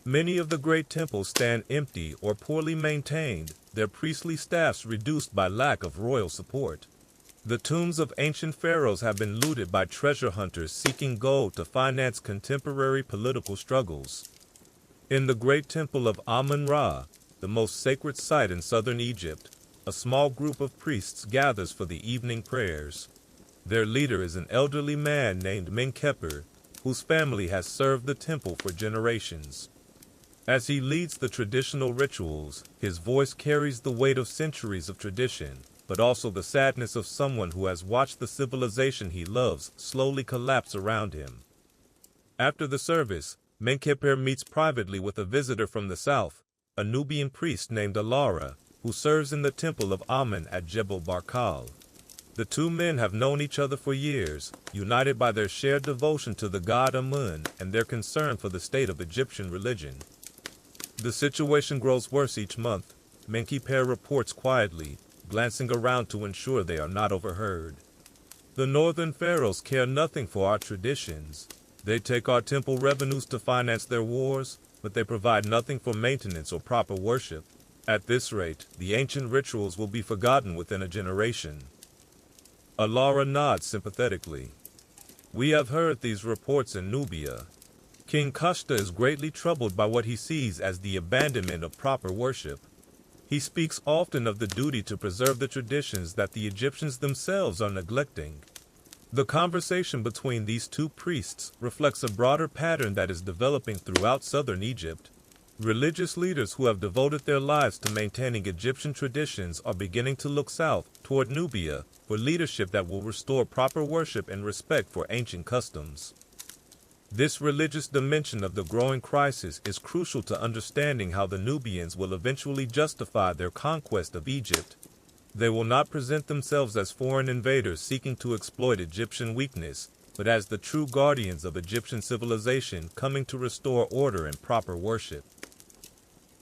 Many of the great temples stand empty or poorly maintained, their priestly staffs reduced by lack of royal support. The tombs of ancient pharaohs have been looted by treasure hunters seeking gold to finance contemporary political struggles. In the great temple of Amun-Ra, the most sacred site in southern Egypt, a small group of priests gathers for the evening prayers. Their leader is an elderly man named Menkeper, whose family has served the temple for generations. As he leads the traditional rituals, his voice carries the weight of centuries of tradition, but also the sadness of someone who has watched the civilization he loves slowly collapse around him. After the service, Menkeper meets privately with a visitor from the south, a Nubian priest named Alara, who serves in the temple of Amun at Jebel Barkal. The two men have known each other for years, united by their shared devotion to the god Amun and their concern for the state of Egyptian religion. The situation grows worse each month, Menkeper reports quietly, glancing around to ensure they are not overheard. The northern pharaohs care nothing for our traditions. They take our temple revenues to finance their wars, but they provide nothing for maintenance or proper worship. At this rate, the ancient rituals will be forgotten within a generation. Alara nods sympathetically. We have heard these reports in Nubia. King Kashta is greatly troubled by what he sees as the abandonment of proper worship. He speaks often of the duty to preserve the traditions that the Egyptians themselves are neglecting. The conversation between these two priests reflects a broader pattern that is developing throughout southern Egypt. Religious leaders who have devoted their lives to maintaining Egyptian traditions are beginning to look south, toward Nubia, for leadership that will restore proper worship and respect for ancient customs. This religious dimension of the growing crisis is crucial to understanding how the Nubians will eventually justify their conquest of Egypt. They will not present themselves as foreign invaders seeking to exploit Egyptian weakness, but as the true guardians of Egyptian civilization coming to restore order and proper worship.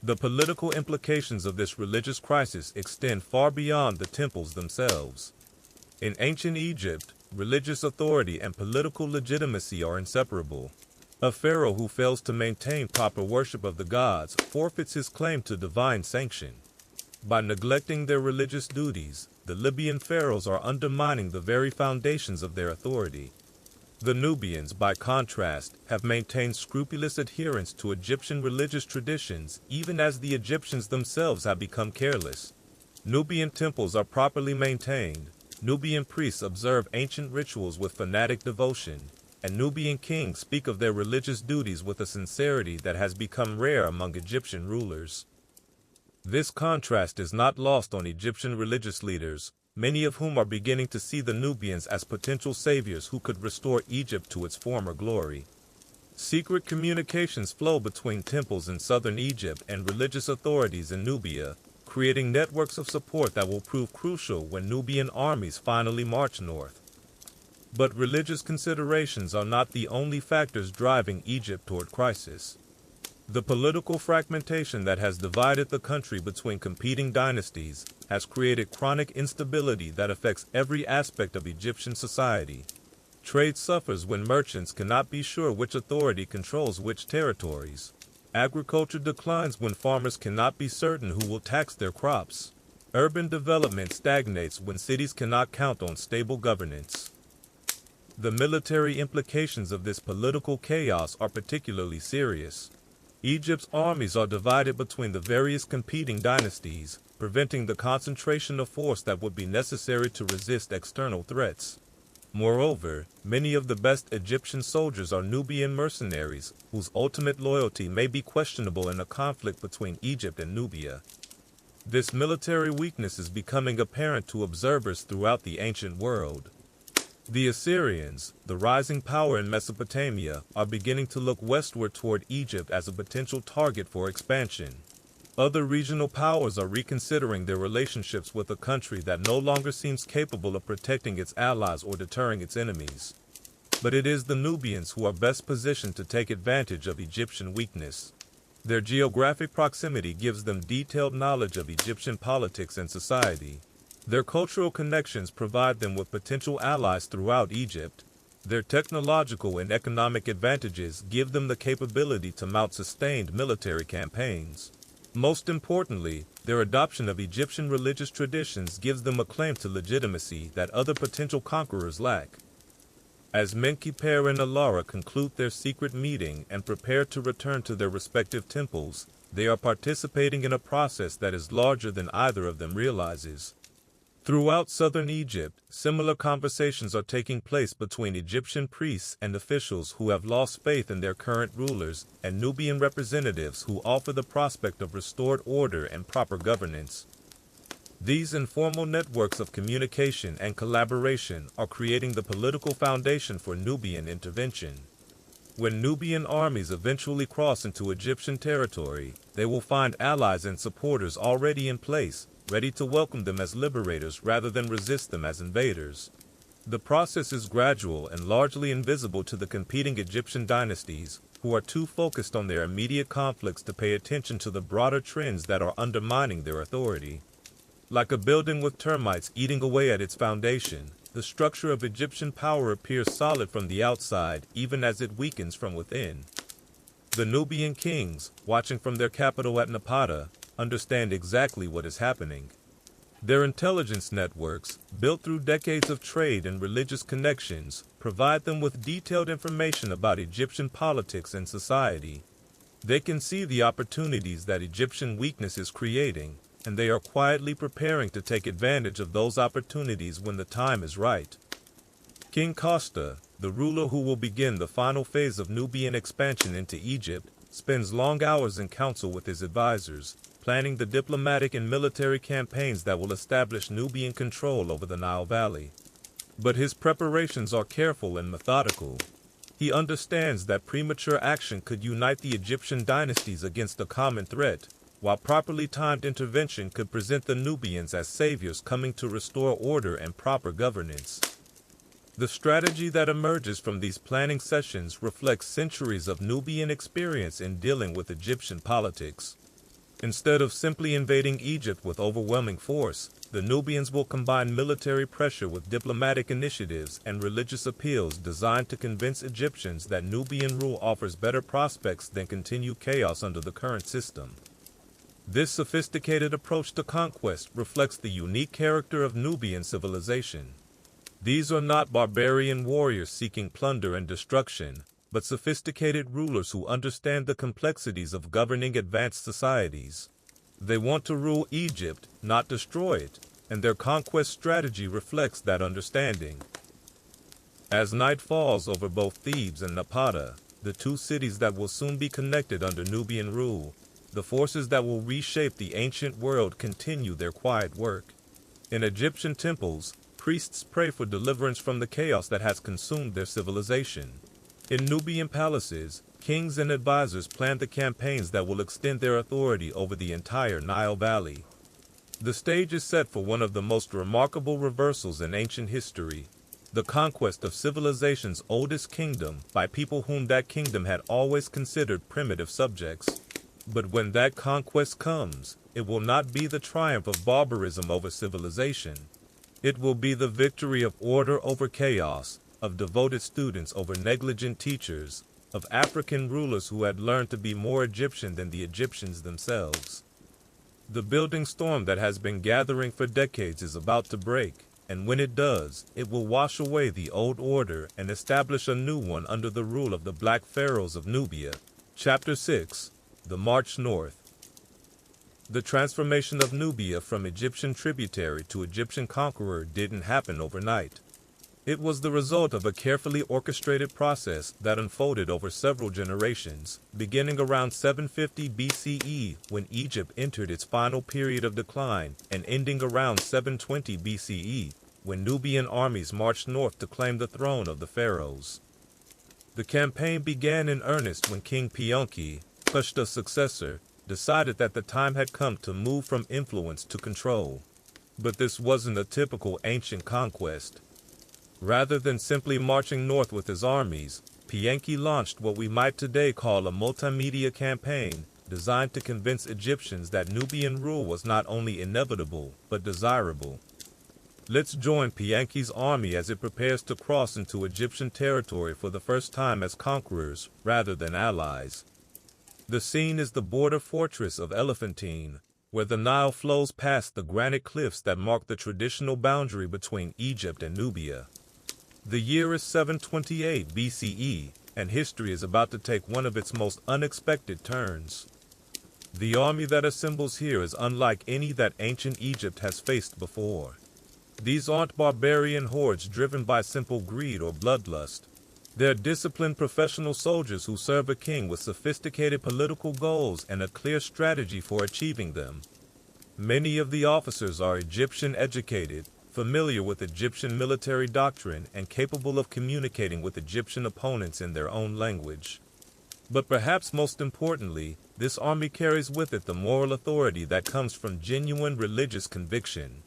The political implications of this religious crisis extend far beyond the temples themselves. In ancient Egypt, religious authority and political legitimacy are inseparable. A pharaoh who fails to maintain proper worship of the gods forfeits his claim to divine sanction. By neglecting their religious duties, the Libyan pharaohs are undermining the very foundations of their authority. The Nubians, by contrast, have maintained scrupulous adherence to Egyptian religious traditions even as the Egyptians themselves have become careless. Nubian temples are properly maintained, Nubian priests observe ancient rituals with fanatic devotion, and Nubian kings speak of their religious duties with a sincerity that has become rare among Egyptian rulers. This contrast is not lost on Egyptian religious leaders, many of whom are beginning to see the Nubians as potential saviors who could restore Egypt to its former glory. Secret communications flow between temples in southern Egypt and religious authorities in Nubia, creating networks of support that will prove crucial when Nubian armies finally march north. But religious considerations are not the only factors driving Egypt toward crisis. The political fragmentation that has divided the country between competing dynasties has created chronic instability that affects every aspect of Egyptian society. Trade suffers when merchants cannot be sure which authority controls which territories. Agriculture declines when farmers cannot be certain who will tax their crops. Urban development stagnates when cities cannot count on stable governance. The military implications of this political chaos are particularly serious. Egypt's armies are divided between the various competing dynasties, preventing the concentration of force that would be necessary to resist external threats. Moreover, many of the best Egyptian soldiers are Nubian mercenaries, whose ultimate loyalty may be questionable in a conflict between Egypt and Nubia. This military weakness is becoming apparent to observers throughout the ancient world. The Assyrians, the rising power in Mesopotamia, are beginning to look westward toward Egypt as a potential target for expansion. Other regional powers are reconsidering their relationships with a country that no longer seems capable of protecting its allies or deterring its enemies. But it is the Nubians who are best positioned to take advantage of Egyptian weakness. Their geographic proximity gives them detailed knowledge of Egyptian politics and society. Their cultural connections provide them with potential allies throughout Egypt. Their technological and economic advantages give them the capability to mount sustained military campaigns. Most importantly, their adoption of Egyptian religious traditions gives them a claim to legitimacy that other potential conquerors lack. As Menkaper and Alara conclude their secret meeting and prepare to return to their respective temples, they are participating in a process that is larger than either of them realizes. Throughout southern Egypt, similar conversations are taking place between Egyptian priests and officials who have lost faith in their current rulers and Nubian representatives who offer the prospect of restored order and proper governance. These informal networks of communication and collaboration are creating the political foundation for Nubian intervention. When Nubian armies eventually cross into Egyptian territory, they will find allies and supporters already in place, ready to welcome them as liberators rather than resist them as invaders. The process is gradual and largely invisible to the competing Egyptian dynasties, who are too focused on their immediate conflicts to pay attention to the broader trends that are undermining their authority. Like a building with termites eating away at its foundation, the structure of Egyptian power appears solid from the outside even as it weakens from within. The Nubian kings, watching from their capital at Napata, understand exactly what is happening. Their intelligence networks, built through decades of trade and religious connections, provide them with detailed information about Egyptian politics and society. They can see the opportunities that Egyptian weakness is creating, and they are quietly preparing to take advantage of those opportunities when the time is right. King Costa, the ruler who will begin the final phase of Nubian expansion into Egypt, spends long hours in council with his advisors, planning the diplomatic and military campaigns that will establish Nubian control over the Nile Valley. But his preparations are careful and methodical. He understands that premature action could unite the Egyptian dynasties against a common threat, while properly timed intervention could present the Nubians as saviors coming to restore order and proper governance. The strategy that emerges from these planning sessions reflects centuries of Nubian experience in dealing with Egyptian politics. Instead of simply invading Egypt with overwhelming force, the Nubians will combine military pressure with diplomatic initiatives and religious appeals designed to convince Egyptians that Nubian rule offers better prospects than continued chaos under the current system. This sophisticated approach to conquest reflects the unique character of Nubian civilization. These are not barbarian warriors seeking plunder and destruction, but sophisticated rulers who understand the complexities of governing advanced societies. They want to rule Egypt, not destroy it, and their conquest strategy reflects that understanding. As night falls over both Thebes and Napata, the two cities that will soon be connected under Nubian rule, the forces that will reshape the ancient world continue their quiet work. In Egyptian temples, priests pray for deliverance from the chaos that has consumed their civilization. In Nubian palaces, kings and advisors plan the campaigns that will extend their authority over the entire Nile Valley. The stage is set for one of the most remarkable reversals in ancient history, the conquest of civilization's oldest kingdom by people whom that kingdom had always considered primitive subjects. But when that conquest comes, it will not be the triumph of barbarism over civilization. It will be the victory of order over chaos, of devoted students over negligent teachers, of African rulers who had learned to be more Egyptian than the Egyptians themselves. The building storm that has been gathering for decades is about to break, and when it does, it will wash away the old order and establish a new one under the rule of the Black Pharaohs of Nubia. Chapter 6. The March North. The transformation of Nubia from Egyptian tributary to Egyptian conqueror didn't happen overnight. It was the result of a carefully orchestrated process that unfolded over several generations, beginning around 750 BCE when Egypt entered its final period of decline and ending around 720 BCE when Nubian armies marched north to claim the throne of the pharaohs. The campaign began in earnest when King Pionki, Kushta's successor, decided that the time had come to move from influence to control. But this wasn't a typical ancient conquest. Rather than simply marching north with his armies, Pianki launched what we might today call a multimedia campaign designed to convince Egyptians that Nubian rule was not only inevitable, but desirable. Let's join Pianki's army as it prepares to cross into Egyptian territory for the first time as conquerors rather than allies. The scene is the border fortress of Elephantine, where the Nile flows past the granite cliffs that mark the traditional boundary between Egypt and Nubia. The year is 728 BCE, and history is about to take one of its most unexpected turns. The army that assembles here is unlike any that ancient Egypt has faced before. These aren't barbarian hordes driven by simple greed or bloodlust. They're disciplined professional soldiers who serve a king with sophisticated political goals and a clear strategy for achieving them. Many of the officers are Egyptian educated, familiar with Egyptian military doctrine, and capable of communicating with Egyptian opponents in their own language. But perhaps most importantly, this army carries with it the moral authority that comes from genuine religious conviction.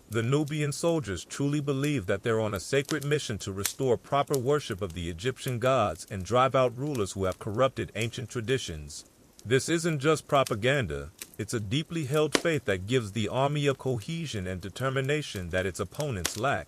The Nubian soldiers truly believe that they're on a sacred mission to restore proper worship of the Egyptian gods and drive out rulers who have corrupted ancient traditions. This isn't just propaganda, it's a deeply held faith that gives the army a cohesion and determination that its opponents lack.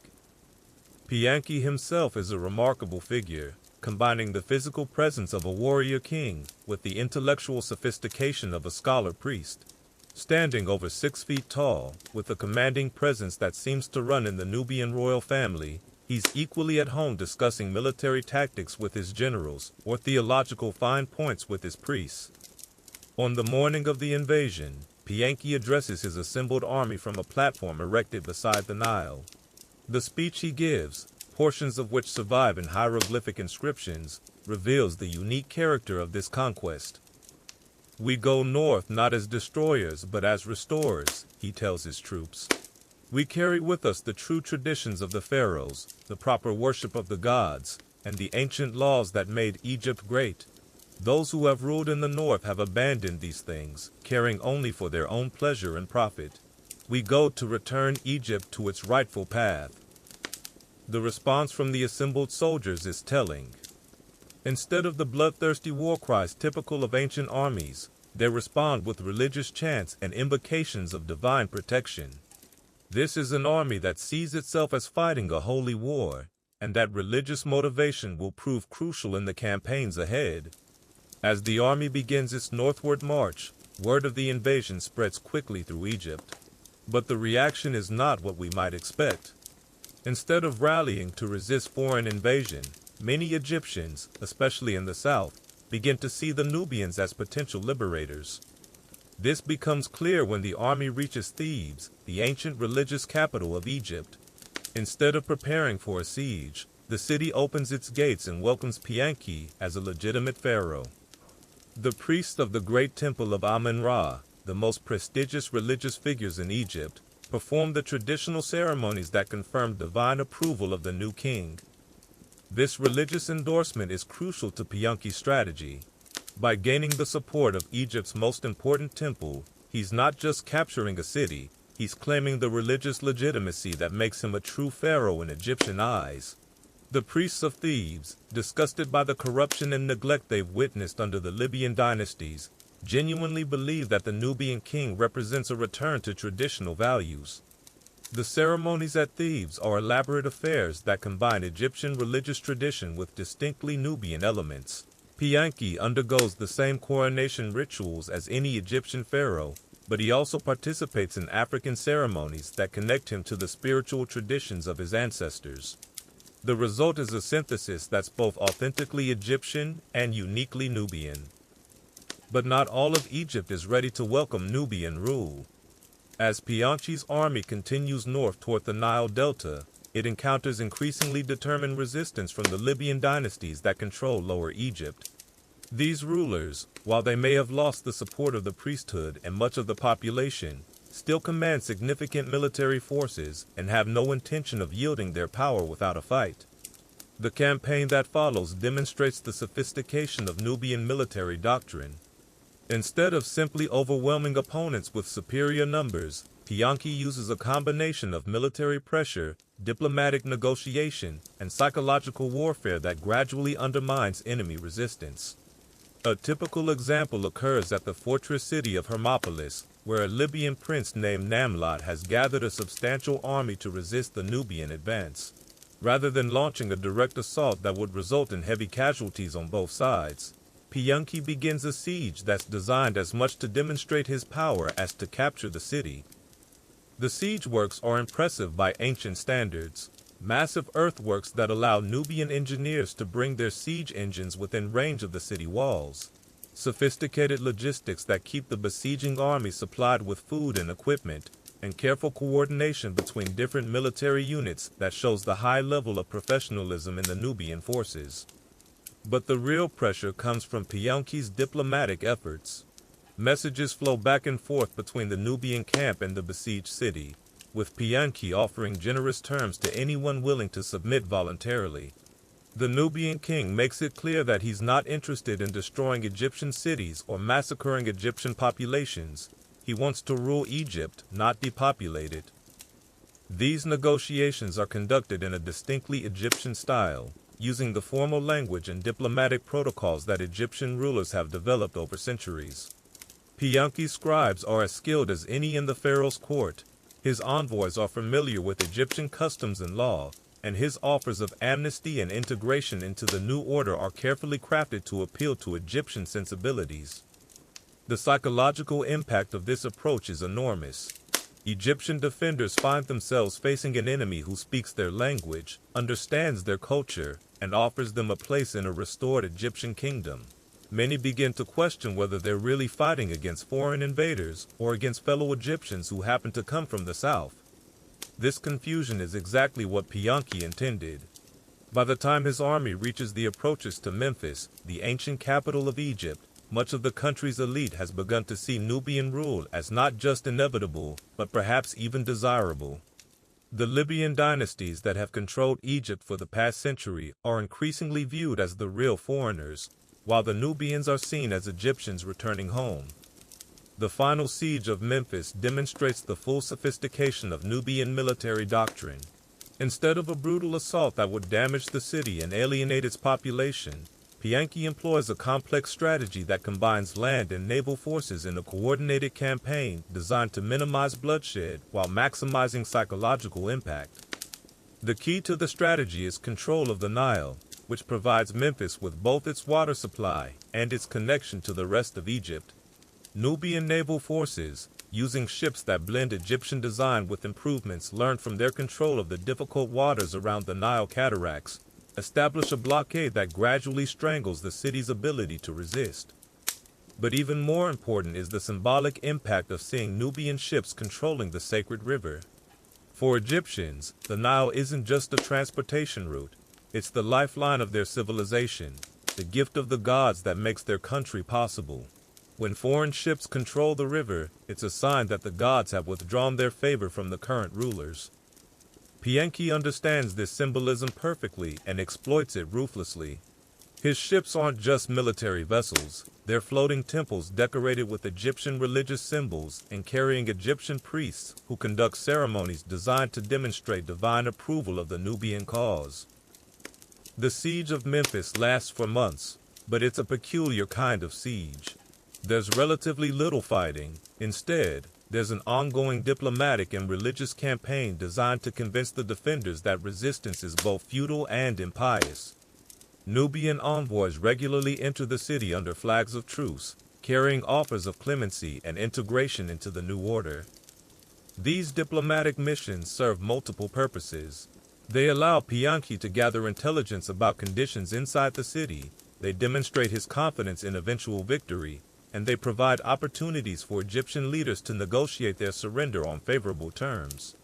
Pianki himself is a remarkable figure, combining the physical presence of a warrior king with the intellectual sophistication of a scholar priest. Standing over 6 feet tall, with a commanding presence that seems to run in the Nubian royal family, he's equally at home discussing military tactics with his generals or theological fine points with his priests. On the morning of the invasion, Pianki addresses his assembled army from a platform erected beside the Nile. The speech he gives, portions of which survive in hieroglyphic inscriptions, reveals the unique character of this conquest. "We go north not as destroyers but as restorers," he tells his troops. "We carry with us the true traditions of the pharaohs, the proper worship of the gods, and the ancient laws that made Egypt great. Those who have ruled in the north have abandoned these things, caring only for their own pleasure and profit. We go to return Egypt to its rightful path." The response from the assembled soldiers is telling. Instead of the bloodthirsty war cries typical of ancient armies, they respond with religious chants and invocations of divine protection. This is an army that sees itself as fighting a holy war, and that religious motivation will prove crucial in the campaigns ahead. As the army begins its northward march, word of the invasion spreads quickly through Egypt. But the reaction is not what we might expect. Instead of rallying to resist foreign invasion, many Egyptians, especially in the south, begin to see the Nubians as potential liberators. This becomes clear when the army reaches Thebes, the ancient religious capital of Egypt. Instead of preparing for a siege, the city opens its gates and welcomes Pianki as a legitimate pharaoh. The priests of the great temple of Amun-Ra, the most prestigious religious figures in Egypt, perform the traditional ceremonies that confirm divine approval of the new king. This religious endorsement is crucial to Pianki's strategy. By gaining the support of Egypt's most important temple, he's not just capturing a city, he's claiming the religious legitimacy that makes him a true pharaoh in Egyptian eyes. The priests of Thebes, disgusted by the corruption and neglect they've witnessed under the Libyan dynasties, genuinely believe that the Nubian king represents a return to traditional values. The ceremonies at Thebes are elaborate affairs that combine Egyptian religious tradition with distinctly Nubian elements. Pianki undergoes the same coronation rituals as any Egyptian pharaoh, but he also participates in African ceremonies that connect him to the spiritual traditions of his ancestors. The result is a synthesis that's both authentically Egyptian and uniquely Nubian. But not all of Egypt is ready to welcome Nubian rule. As Pianki's army continues north toward the Nile Delta, it encounters increasingly determined resistance from the Libyan dynasties that control Lower Egypt. These rulers, while they may have lost the support of the priesthood and much of the population, still command significant military forces and have no intention of yielding their power without a fight. The campaign that follows demonstrates the sophistication of Nubian military doctrine. Instead of simply overwhelming opponents with superior numbers, Pianki uses a combination of military pressure, diplomatic negotiation, and psychological warfare that gradually undermines enemy resistance. A typical example occurs at the fortress city of Hermopolis, where a Libyan prince named Namlot has gathered a substantial army to resist the Nubian advance. Rather than launching a direct assault that would result in heavy casualties on both sides, Pianki begins a siege that's designed as much to demonstrate his power as to capture the city. The siege works are impressive by ancient standards, massive earthworks that allow Nubian engineers to bring their siege engines within range of the city walls, sophisticated logistics that keep the besieging army supplied with food and equipment, and careful coordination between different military units that shows the high level of professionalism in the Nubian forces. But the real pressure comes from Pianki's diplomatic efforts. Messages flow back and forth between the Nubian camp and the besieged city, with Pianki offering generous terms to anyone willing to submit voluntarily. The Nubian king makes it clear that he's not interested in destroying Egyptian cities or massacring Egyptian populations. He wants to rule Egypt, not depopulate it. These negotiations are conducted in a distinctly Egyptian style, using the formal language and diplomatic protocols that Egyptian rulers have developed over centuries. Pianki's scribes are as skilled as any in the pharaoh's court. His envoys are familiar with Egyptian customs and law, and his offers of amnesty and integration into the new order are carefully crafted to appeal to Egyptian sensibilities. The psychological impact of this approach is enormous. Egyptian defenders find themselves facing an enemy who speaks their language, understands their culture, and offers them a place in a restored Egyptian kingdom. Many begin to question whether they're really fighting against foreign invaders or against fellow Egyptians who happen to come from the south. This confusion is exactly what Pianki intended. By the time his army reaches the approaches to Memphis, the ancient capital of Egypt, much of the country's elite has begun to see Nubian rule as not just inevitable, but perhaps even desirable. The Libyan dynasties that have controlled Egypt for the past century are increasingly viewed as the real foreigners, while the Nubians are seen as Egyptians returning home. The final siege of Memphis demonstrates the full sophistication of Nubian military doctrine. Instead of a brutal assault that would damage the city and alienate its population, Pianki employs a complex strategy that combines land and naval forces in a coordinated campaign designed to minimize bloodshed while maximizing psychological impact. The key to the strategy is control of the Nile, which provides Memphis with both its water supply and its connection to the rest of Egypt. Nubian naval forces, using ships that blend Egyptian design with improvements learned from their control of the difficult waters around the Nile cataracts, establish a blockade that gradually strangles the city's ability to resist. But even more important is the symbolic impact of seeing Nubian ships controlling the sacred river. For Egyptians, the Nile isn't just a transportation route, it's the lifeline of their civilization, the gift of the gods that makes their country possible. When foreign ships control the river, it's a sign that the gods have withdrawn their favor from the current rulers. Pianki understands this symbolism perfectly and exploits it ruthlessly. His ships aren't just military vessels, they're floating temples decorated with Egyptian religious symbols and carrying Egyptian priests who conduct ceremonies designed to demonstrate divine approval of the Nubian cause. The siege of Memphis lasts for months, but it's a peculiar kind of siege. There's relatively little fighting. Instead, there's an ongoing diplomatic and religious campaign designed to convince the defenders that resistance is both futile and impious. Nubian envoys regularly enter the city under flags of truce, carrying offers of clemency and integration into the new order. These diplomatic missions serve multiple purposes. They allow Pianki to gather intelligence about conditions inside the city, they demonstrate his confidence in eventual victory, and they provide opportunities for Egyptian leaders to negotiate their surrender on favorable terms.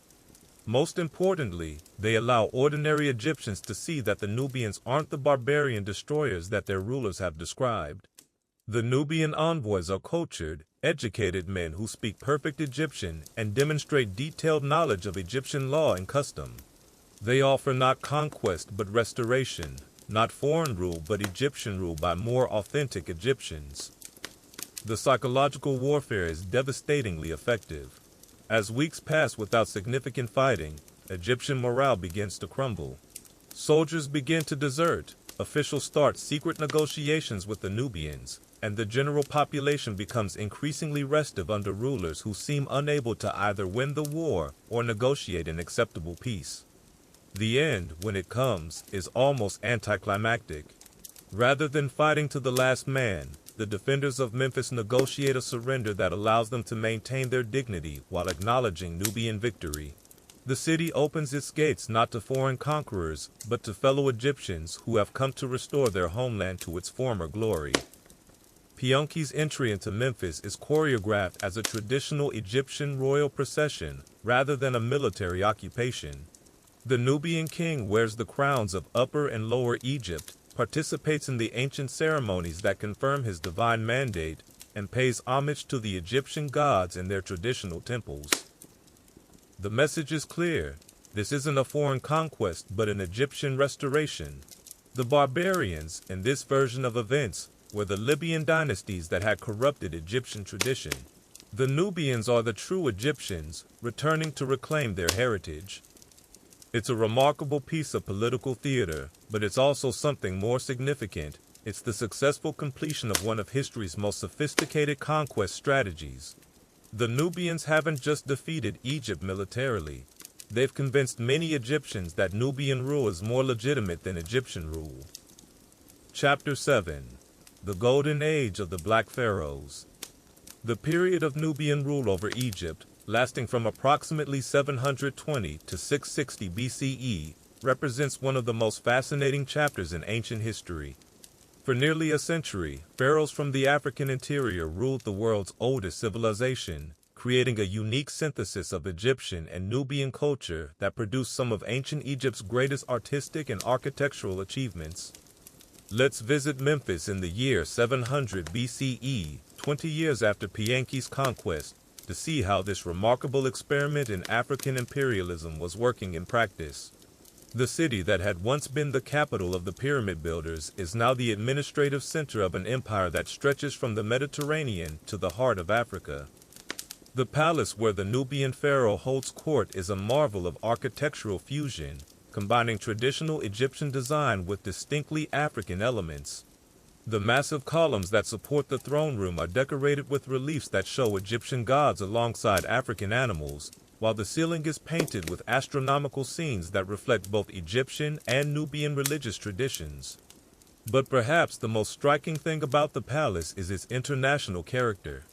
Most importantly, they allow ordinary Egyptians to see that the Nubians aren't the barbarian destroyers that their rulers have described. The Nubian envoys are cultured, educated men who speak perfect Egyptian and demonstrate detailed knowledge of Egyptian law and custom. They offer not conquest but restoration, not foreign rule but Egyptian rule by more authentic Egyptians. The psychological warfare is devastatingly effective. As weeks pass without significant fighting, Egyptian morale begins to crumble. Soldiers begin to desert, officials start secret negotiations with the Nubians, and the general population becomes increasingly restive under rulers who seem unable to either win the war or negotiate an acceptable peace. The end, when it comes, is almost anticlimactic. Rather than fighting to the last man, the defenders of Memphis negotiate a surrender that allows them to maintain their dignity while acknowledging Nubian victory. The city opens its gates not to foreign conquerors, but to fellow Egyptians who have come to restore their homeland to its former glory. Pianki's entry into Memphis is choreographed as a traditional Egyptian royal procession rather than a military occupation. The Nubian king wears the crowns of Upper and Lower Egypt, participates in the ancient ceremonies that confirm his divine mandate, and pays homage to the Egyptian gods in their traditional temples. The message is clear. This isn't a foreign conquest, but an Egyptian restoration. The barbarians, in this version of events, were the Libyan dynasties that had corrupted Egyptian tradition. The Nubians are the true Egyptians, returning to reclaim their heritage. It's a remarkable piece of political theater, but it's also something more significant. It's the successful completion of one of history's most sophisticated conquest strategies. The Nubians haven't just defeated Egypt militarily. They've convinced many Egyptians that Nubian rule is more legitimate than Egyptian rule. Chapter 7. The Golden Age of the Black Pharaohs. The period of Nubian rule over Egypt, lasting from approximately 720 to 660 BCE, represents one of the most fascinating chapters in ancient history. For nearly a century, pharaohs from the African interior ruled the world's oldest civilization, creating a unique synthesis of Egyptian and Nubian culture that produced some of ancient Egypt's greatest artistic and architectural achievements. Let's visit Memphis in the year 700 BCE, 20 years after Pianki's conquest, to see how this remarkable experiment in African imperialism was working in practice. The city that had once been the capital of the pyramid builders is now the administrative center of an empire that stretches from the Mediterranean to the heart of Africa. The palace where the Nubian pharaoh holds court is a marvel of architectural fusion, combining traditional Egyptian design with distinctly African elements. The massive columns that support the throne room are decorated with reliefs that show Egyptian gods alongside African animals, while the ceiling is painted with astronomical scenes that reflect both Egyptian and Nubian religious traditions. But perhaps the most striking thing about the palace is its international character.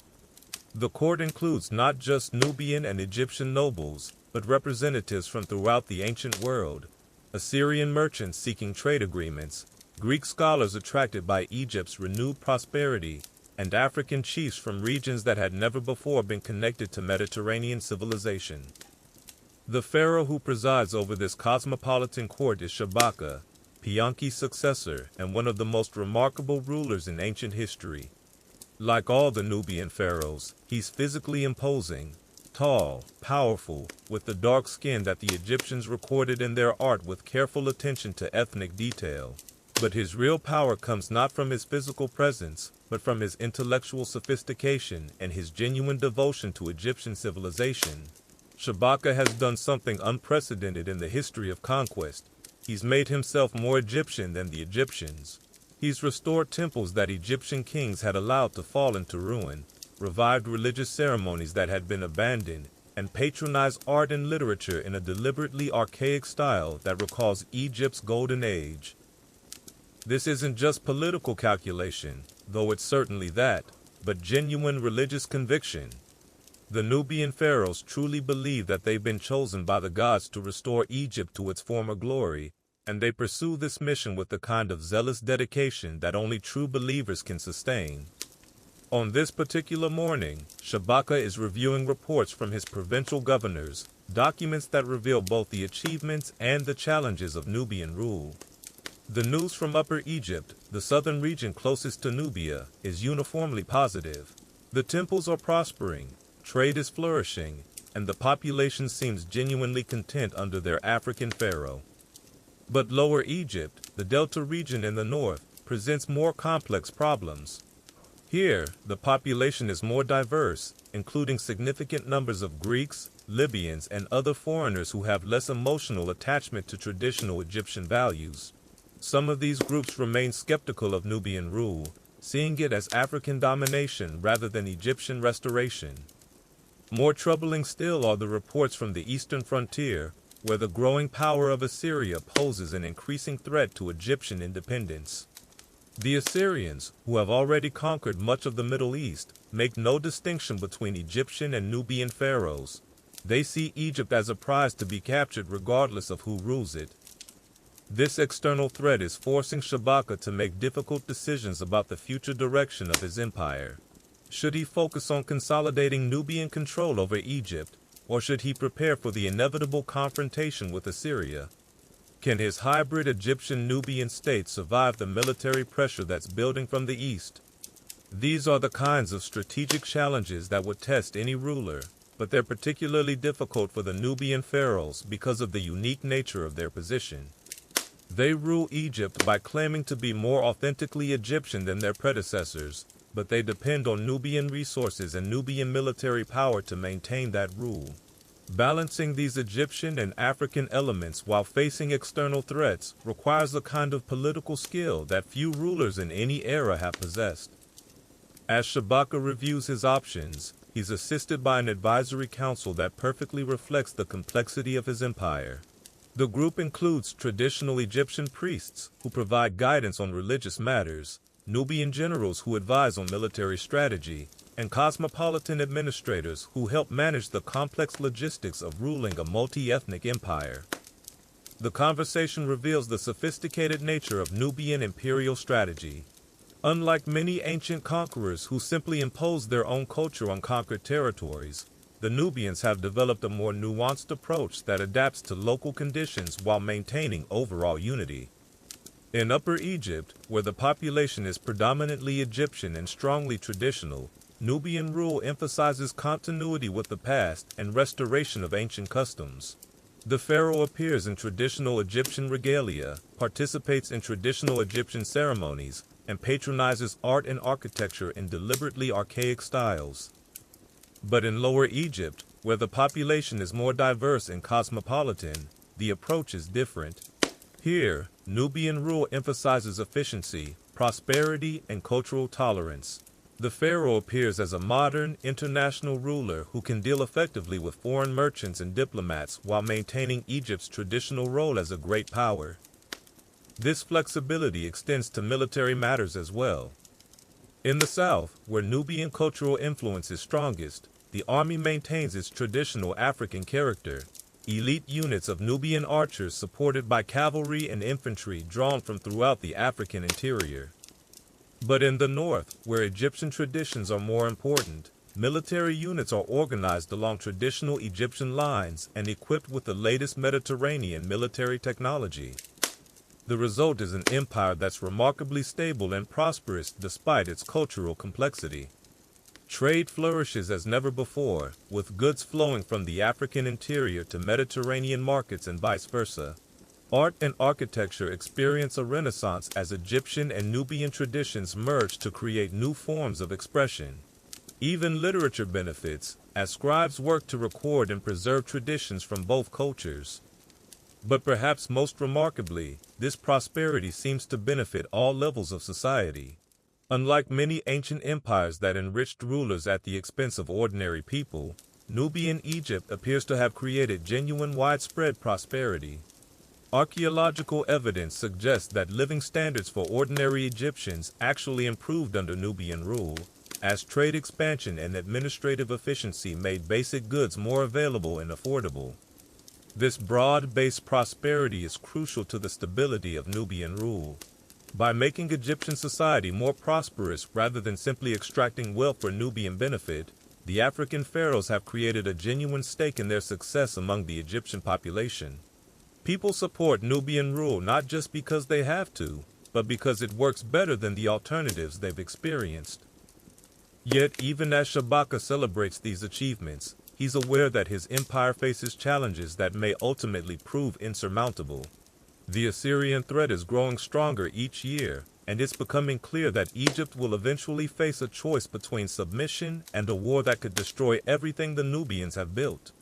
The court includes not just Nubian and Egyptian nobles, but representatives from throughout the ancient world: Assyrian merchants seeking trade agreements, Greek scholars attracted by Egypt's renewed prosperity, and African chiefs from regions that had never before been connected to Mediterranean civilization. The pharaoh who presides over this cosmopolitan court is Shabaka, Pianki's successor and one of the most remarkable rulers in ancient history. Like all the Nubian pharaohs, he's physically imposing, tall, powerful, with the dark skin that the Egyptians recorded in their art with careful attention to ethnic detail. But his real power comes not from his physical presence, but from his intellectual sophistication and his genuine devotion to Egyptian civilization. Shabaka has done something unprecedented in the history of conquest. He's made himself more Egyptian than the Egyptians. He's restored temples that Egyptian kings had allowed to fall into ruin, revived religious ceremonies that had been abandoned, and patronized art and literature in a deliberately archaic style that recalls Egypt's golden age. This isn't just political calculation, though it's certainly that, but genuine religious conviction. The Nubian pharaohs truly believe that they've been chosen by the gods to restore Egypt to its former glory, and they pursue this mission with the kind of zealous dedication that only true believers can sustain. On this particular morning, Shabaka is reviewing reports from his provincial governors, documents that reveal both the achievements and the challenges of Nubian rule. The news from Upper Egypt, the southern region closest to Nubia, is uniformly positive. The temples are prospering, trade is flourishing, and the population seems genuinely content under their African pharaoh. But Lower Egypt, the Delta region in the north, presents more complex problems. Here, the population is more diverse, including significant numbers of Greeks, Libyans, and other foreigners who have less emotional attachment to traditional Egyptian values. Some of these groups remain skeptical of Nubian rule, seeing it as African domination rather than Egyptian restoration. More troubling still are the reports from the eastern frontier, where the growing power of Assyria poses an increasing threat to Egyptian independence. The Assyrians, who have already conquered much of the Middle East, make no distinction between Egyptian and Nubian pharaohs. They see Egypt as a prize to be captured regardless of who rules it. This external threat is forcing Shabaka to make difficult decisions about the future direction of his empire. Should he focus on consolidating Nubian control over Egypt, or should he prepare for the inevitable confrontation with Assyria? Can his hybrid Egyptian-Nubian state survive the military pressure that's building from the east? These are the kinds of strategic challenges that would test any ruler, but they're particularly difficult for the Nubian pharaohs because of the unique nature of their position. They rule Egypt by claiming to be more authentically Egyptian than their predecessors, but they depend on Nubian resources and Nubian military power to maintain that rule. Balancing these Egyptian and African elements while facing external threats requires a kind of political skill that few rulers in any era have possessed. As Shabaka reviews his options, he's assisted by an advisory council that perfectly reflects the complexity of his empire. The group includes traditional Egyptian priests who provide guidance on religious matters, Nubian generals who advise on military strategy, and cosmopolitan administrators who help manage the complex logistics of ruling a multi-ethnic empire. The conversation reveals the sophisticated nature of Nubian imperial strategy. Unlike many ancient conquerors who simply imposed their own culture on conquered territories, the Nubians have developed a more nuanced approach that adapts to local conditions while maintaining overall unity. In Upper Egypt, where the population is predominantly Egyptian and strongly traditional, Nubian rule emphasizes continuity with the past and restoration of ancient customs. The pharaoh appears in traditional Egyptian regalia, participates in traditional Egyptian ceremonies, and patronizes art and architecture in deliberately archaic styles. But in Lower Egypt, where the population is more diverse and cosmopolitan, the approach is different. Here, Nubian rule emphasizes efficiency, prosperity, and cultural tolerance. The pharaoh appears as a modern, international ruler who can deal effectively with foreign merchants and diplomats while maintaining Egypt's traditional role as a great power. This flexibility extends to military matters as well. In the south, where Nubian cultural influence is strongest, the army maintains its traditional African character. Elite units of Nubian archers supported by cavalry and infantry drawn from throughout the African interior. But in the north, where Egyptian traditions are more important, military units are organized along traditional Egyptian lines and equipped with the latest Mediterranean military technology. The result is an empire that's remarkably stable and prosperous despite its cultural complexity. Trade flourishes as never before, with goods flowing from the African interior to Mediterranean markets and vice versa. Art and architecture experience a renaissance as Egyptian and Nubian traditions merge to create new forms of expression. Even literature benefits, as scribes work to record and preserve traditions from both cultures. But perhaps most remarkably, this prosperity seems to benefit all levels of society. Unlike many ancient empires that enriched rulers at the expense of ordinary people, Nubian Egypt appears to have created genuine widespread prosperity. Archaeological evidence suggests that living standards for ordinary Egyptians actually improved under Nubian rule, as trade expansion and administrative efficiency made basic goods more available and affordable. This broad-based prosperity is crucial to the stability of Nubian rule. By making Egyptian society more prosperous rather than simply extracting wealth for Nubian benefit, the African pharaohs have created a genuine stake in their success among the Egyptian population. People support Nubian rule not just because they have to, but because it works better than the alternatives they've experienced. Yet, even as Shabaka celebrates these achievements, he's aware that his empire faces challenges that may ultimately prove insurmountable. The Assyrian threat is growing stronger each year, and it's becoming clear that Egypt will eventually face a choice between submission and a war that could destroy everything the Nubians have built.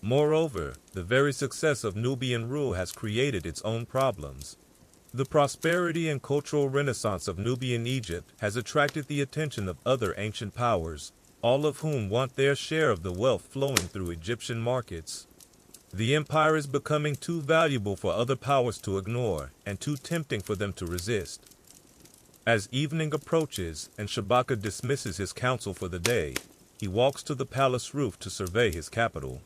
Moreover, the very success of Nubian rule has created its own problems. The prosperity and cultural renaissance of Nubian Egypt has attracted the attention of other ancient powers, all of whom want their share of the wealth flowing through Egyptian markets. The empire is becoming too valuable for other powers to ignore, and too tempting for them to resist. As evening approaches and Shabaka dismisses his council for the day, he walks to the palace roof to survey his capital.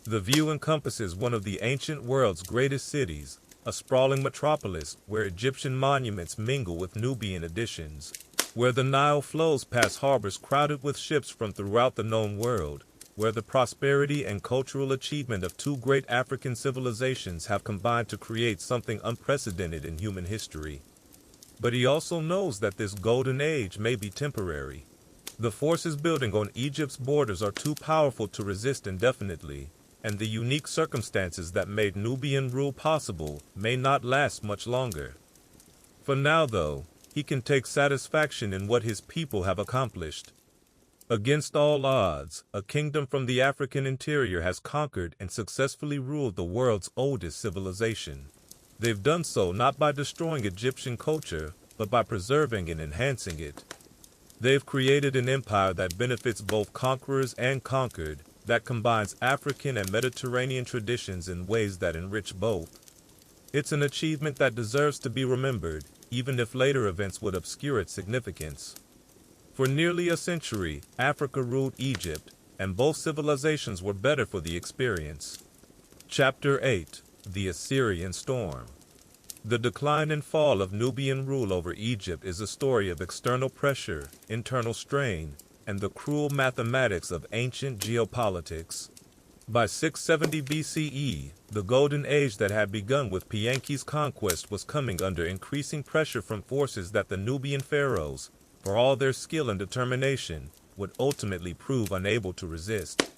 The view encompasses one of the ancient world's greatest cities, a sprawling metropolis where Egyptian monuments mingle with Nubian additions, where the Nile flows past harbors crowded with ships from throughout the known world, where the prosperity and cultural achievement of two great African civilizations have combined to create something unprecedented in human history. But he also knows that this golden age may be temporary. The forces building on Egypt's borders are too powerful to resist indefinitely, and the unique circumstances that made Nubian rule possible may not last much longer. For now, though, he can take satisfaction in what his people have accomplished. Against all odds, a kingdom from the African interior has conquered and successfully ruled the world's oldest civilization. They've done so not by destroying Egyptian culture, but by preserving and enhancing it. They've created an empire that benefits both conquerors and conquered, that combines African and Mediterranean traditions in ways that enrich both. It's an achievement that deserves to be remembered, even if later events would obscure its significance. For nearly a century, Africa ruled Egypt, and both civilizations were better for the experience. Chapter 8: The Assyrian Storm. The decline and fall of Nubian rule over Egypt is a story of external pressure, internal strain, and the cruel mathematics of ancient geopolitics. By 670 BCE, the golden age that had begun with Pianki's conquest was coming under increasing pressure from forces that the Nubian pharaohs, for all their skill and determination, would ultimately prove unable to resist.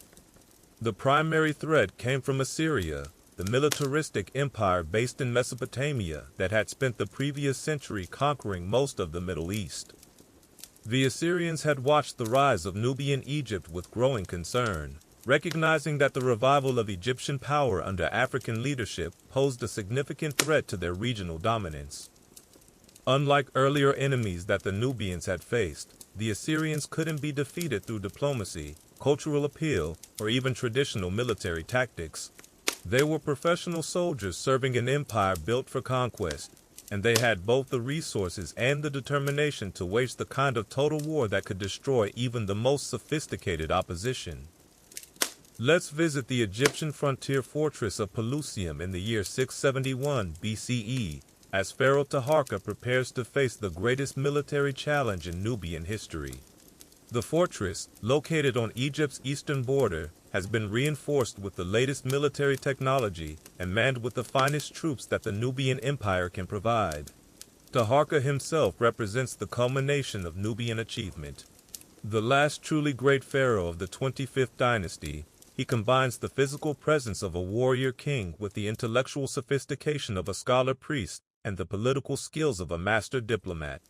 The primary threat came from Assyria, the militaristic empire based in Mesopotamia that had spent the previous century conquering most of the Middle East. The Assyrians had watched the rise of Nubian Egypt with growing concern, recognizing that the revival of Egyptian power under African leadership posed a significant threat to their regional dominance. Unlike earlier enemies that the Nubians had faced, the Assyrians couldn't be defeated through diplomacy, cultural appeal, or even traditional military tactics. They were professional soldiers serving an empire built for conquest, and they had both the resources and the determination to wage the kind of total war that could destroy even the most sophisticated opposition. Let's visit the Egyptian frontier fortress of Pelusium in the year 671 BCE, as Pharaoh Taharqa prepares to face the greatest military challenge in Nubian history. The fortress, located on Egypt's eastern border, has been reinforced with the latest military technology and manned with the finest troops that the Nubian Empire can provide. Taharqa himself represents the culmination of Nubian achievement. The last truly great pharaoh of the 25th dynasty, he combines the physical presence of a warrior king with the intellectual sophistication of a scholar priest and the political skills of a master diplomat.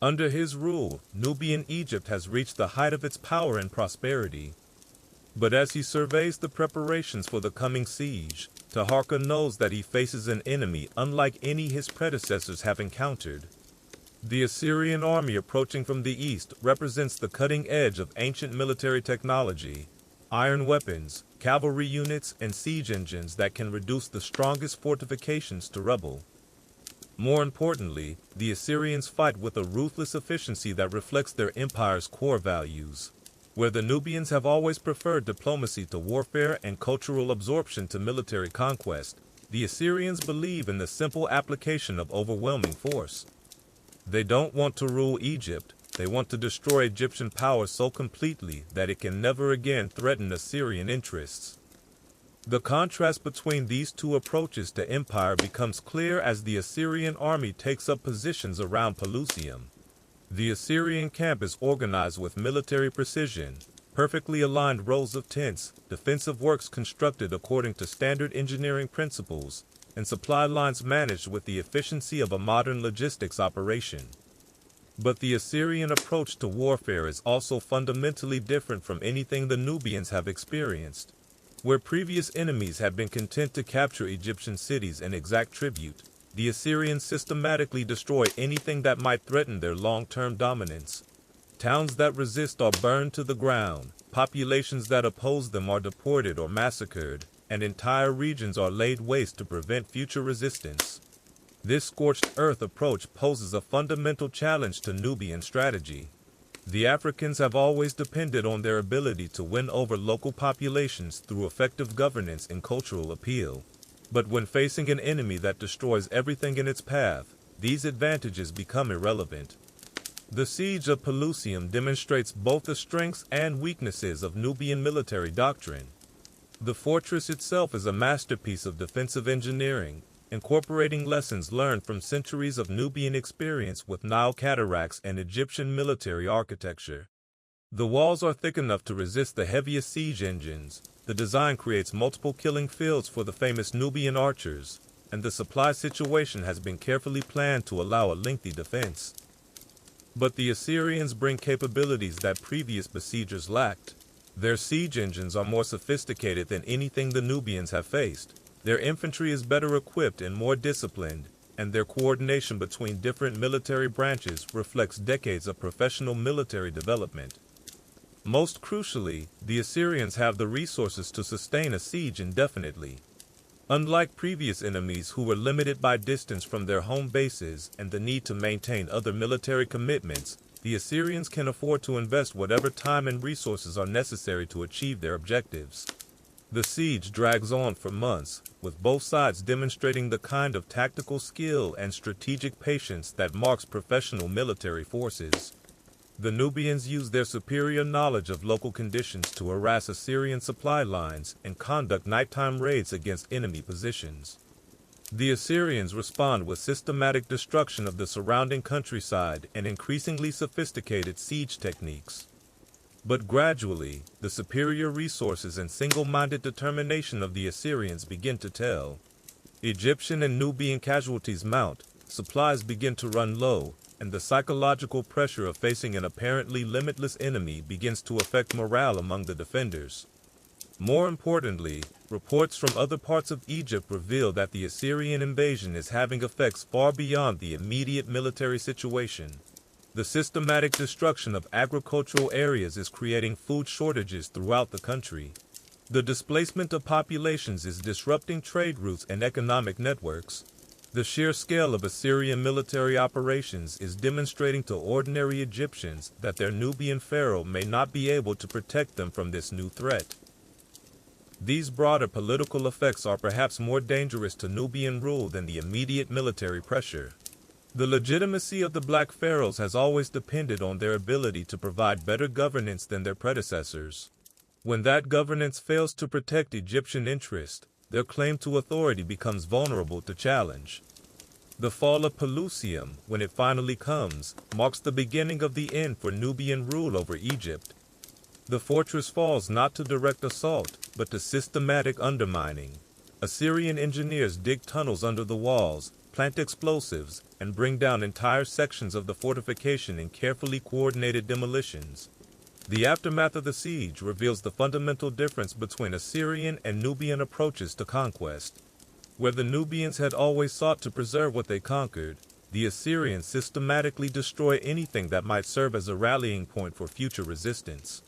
Under his rule, Nubian Egypt has reached the height of its power and prosperity. But as he surveys the preparations for the coming siege, Taharqa knows that he faces an enemy unlike any his predecessors have encountered. The Assyrian army approaching from the east represents the cutting edge of ancient military technology, iron weapons, cavalry units, and siege engines that can reduce the strongest fortifications to rubble. More importantly, the Assyrians fight with a ruthless efficiency that reflects their empire's core values. Where the Nubians have always preferred diplomacy to warfare and cultural absorption to military conquest, the Assyrians believe in the simple application of overwhelming force. They don't want to rule Egypt, they want to destroy Egyptian power so completely that it can never again threaten Assyrian interests. The contrast between these two approaches to empire becomes clear as the Assyrian army takes up positions around Pelusium. The Assyrian camp is organized with military precision, perfectly aligned rows of tents, defensive works constructed according to standard engineering principles, and supply lines managed with the efficiency of a modern logistics operation. But the Assyrian approach to warfare is also fundamentally different from anything the Nubians have experienced. Where previous enemies had been content to capture Egyptian cities and exact tribute, the Assyrians systematically destroy anything that might threaten their long-term dominance. Towns that resist are burned to the ground, populations that oppose them are deported or massacred, and entire regions are laid waste to prevent future resistance. This scorched earth approach poses a fundamental challenge to Nubian strategy. The Africans have always depended on their ability to win over local populations through effective governance and cultural appeal. But when facing an enemy that destroys everything in its path, these advantages become irrelevant. The siege of Pelusium demonstrates both the strengths and weaknesses of Nubian military doctrine. The fortress itself is a masterpiece of defensive engineering, incorporating lessons learned from centuries of Nubian experience with Nile cataracts and Egyptian military architecture. The walls are thick enough to resist the heaviest siege engines, the design creates multiple killing fields for the famous Nubian archers, and the supply situation has been carefully planned to allow a lengthy defense. But the Assyrians bring capabilities that previous besiegers lacked. Their siege engines are more sophisticated than anything the Nubians have faced. Their infantry is better equipped and more disciplined, and their coordination between different military branches reflects decades of professional military development. Most crucially, the Assyrians have the resources to sustain a siege indefinitely. Unlike previous enemies who were limited by distance from their home bases and the need to maintain other military commitments, the Assyrians can afford to invest whatever time and resources are necessary to achieve their objectives. The siege drags on for months, with both sides demonstrating the kind of tactical skill and strategic patience that marks professional military forces. The Nubians use their superior knowledge of local conditions to harass Assyrian supply lines and conduct nighttime raids against enemy positions. The Assyrians respond with systematic destruction of the surrounding countryside and increasingly sophisticated siege techniques. But gradually, the superior resources and single-minded determination of the Assyrians begin to tell. Egyptian and Nubian casualties mount, supplies begin to run low, and the psychological pressure of facing an apparently limitless enemy begins to affect morale among the defenders. More importantly, reports from other parts of Egypt reveal that the Assyrian invasion is having effects far beyond the immediate military situation. The systematic destruction of agricultural areas is creating food shortages throughout the country. The displacement of populations is disrupting trade routes and economic networks. The sheer scale of Assyrian military operations is demonstrating to ordinary Egyptians that their Nubian pharaoh may not be able to protect them from this new threat. These broader political effects are perhaps more dangerous to Nubian rule than the immediate military pressure. The legitimacy of the Black Pharaohs has always depended on their ability to provide better governance than their predecessors. When that governance fails to protect Egyptian interests, their claim to authority becomes vulnerable to challenge. The fall of Pelusium, when it finally comes, marks the beginning of the end for Nubian rule over Egypt. The fortress falls not to direct assault, but to systematic undermining. Assyrian engineers dig tunnels under the walls, plant explosives, and bring down entire sections of the fortification in carefully coordinated demolitions. The aftermath of the siege reveals the fundamental difference between Assyrian and Nubian approaches to conquest. Where the Nubians had always sought to preserve what they conquered, the Assyrians systematically destroy anything that might serve as a rallying point for future resistance.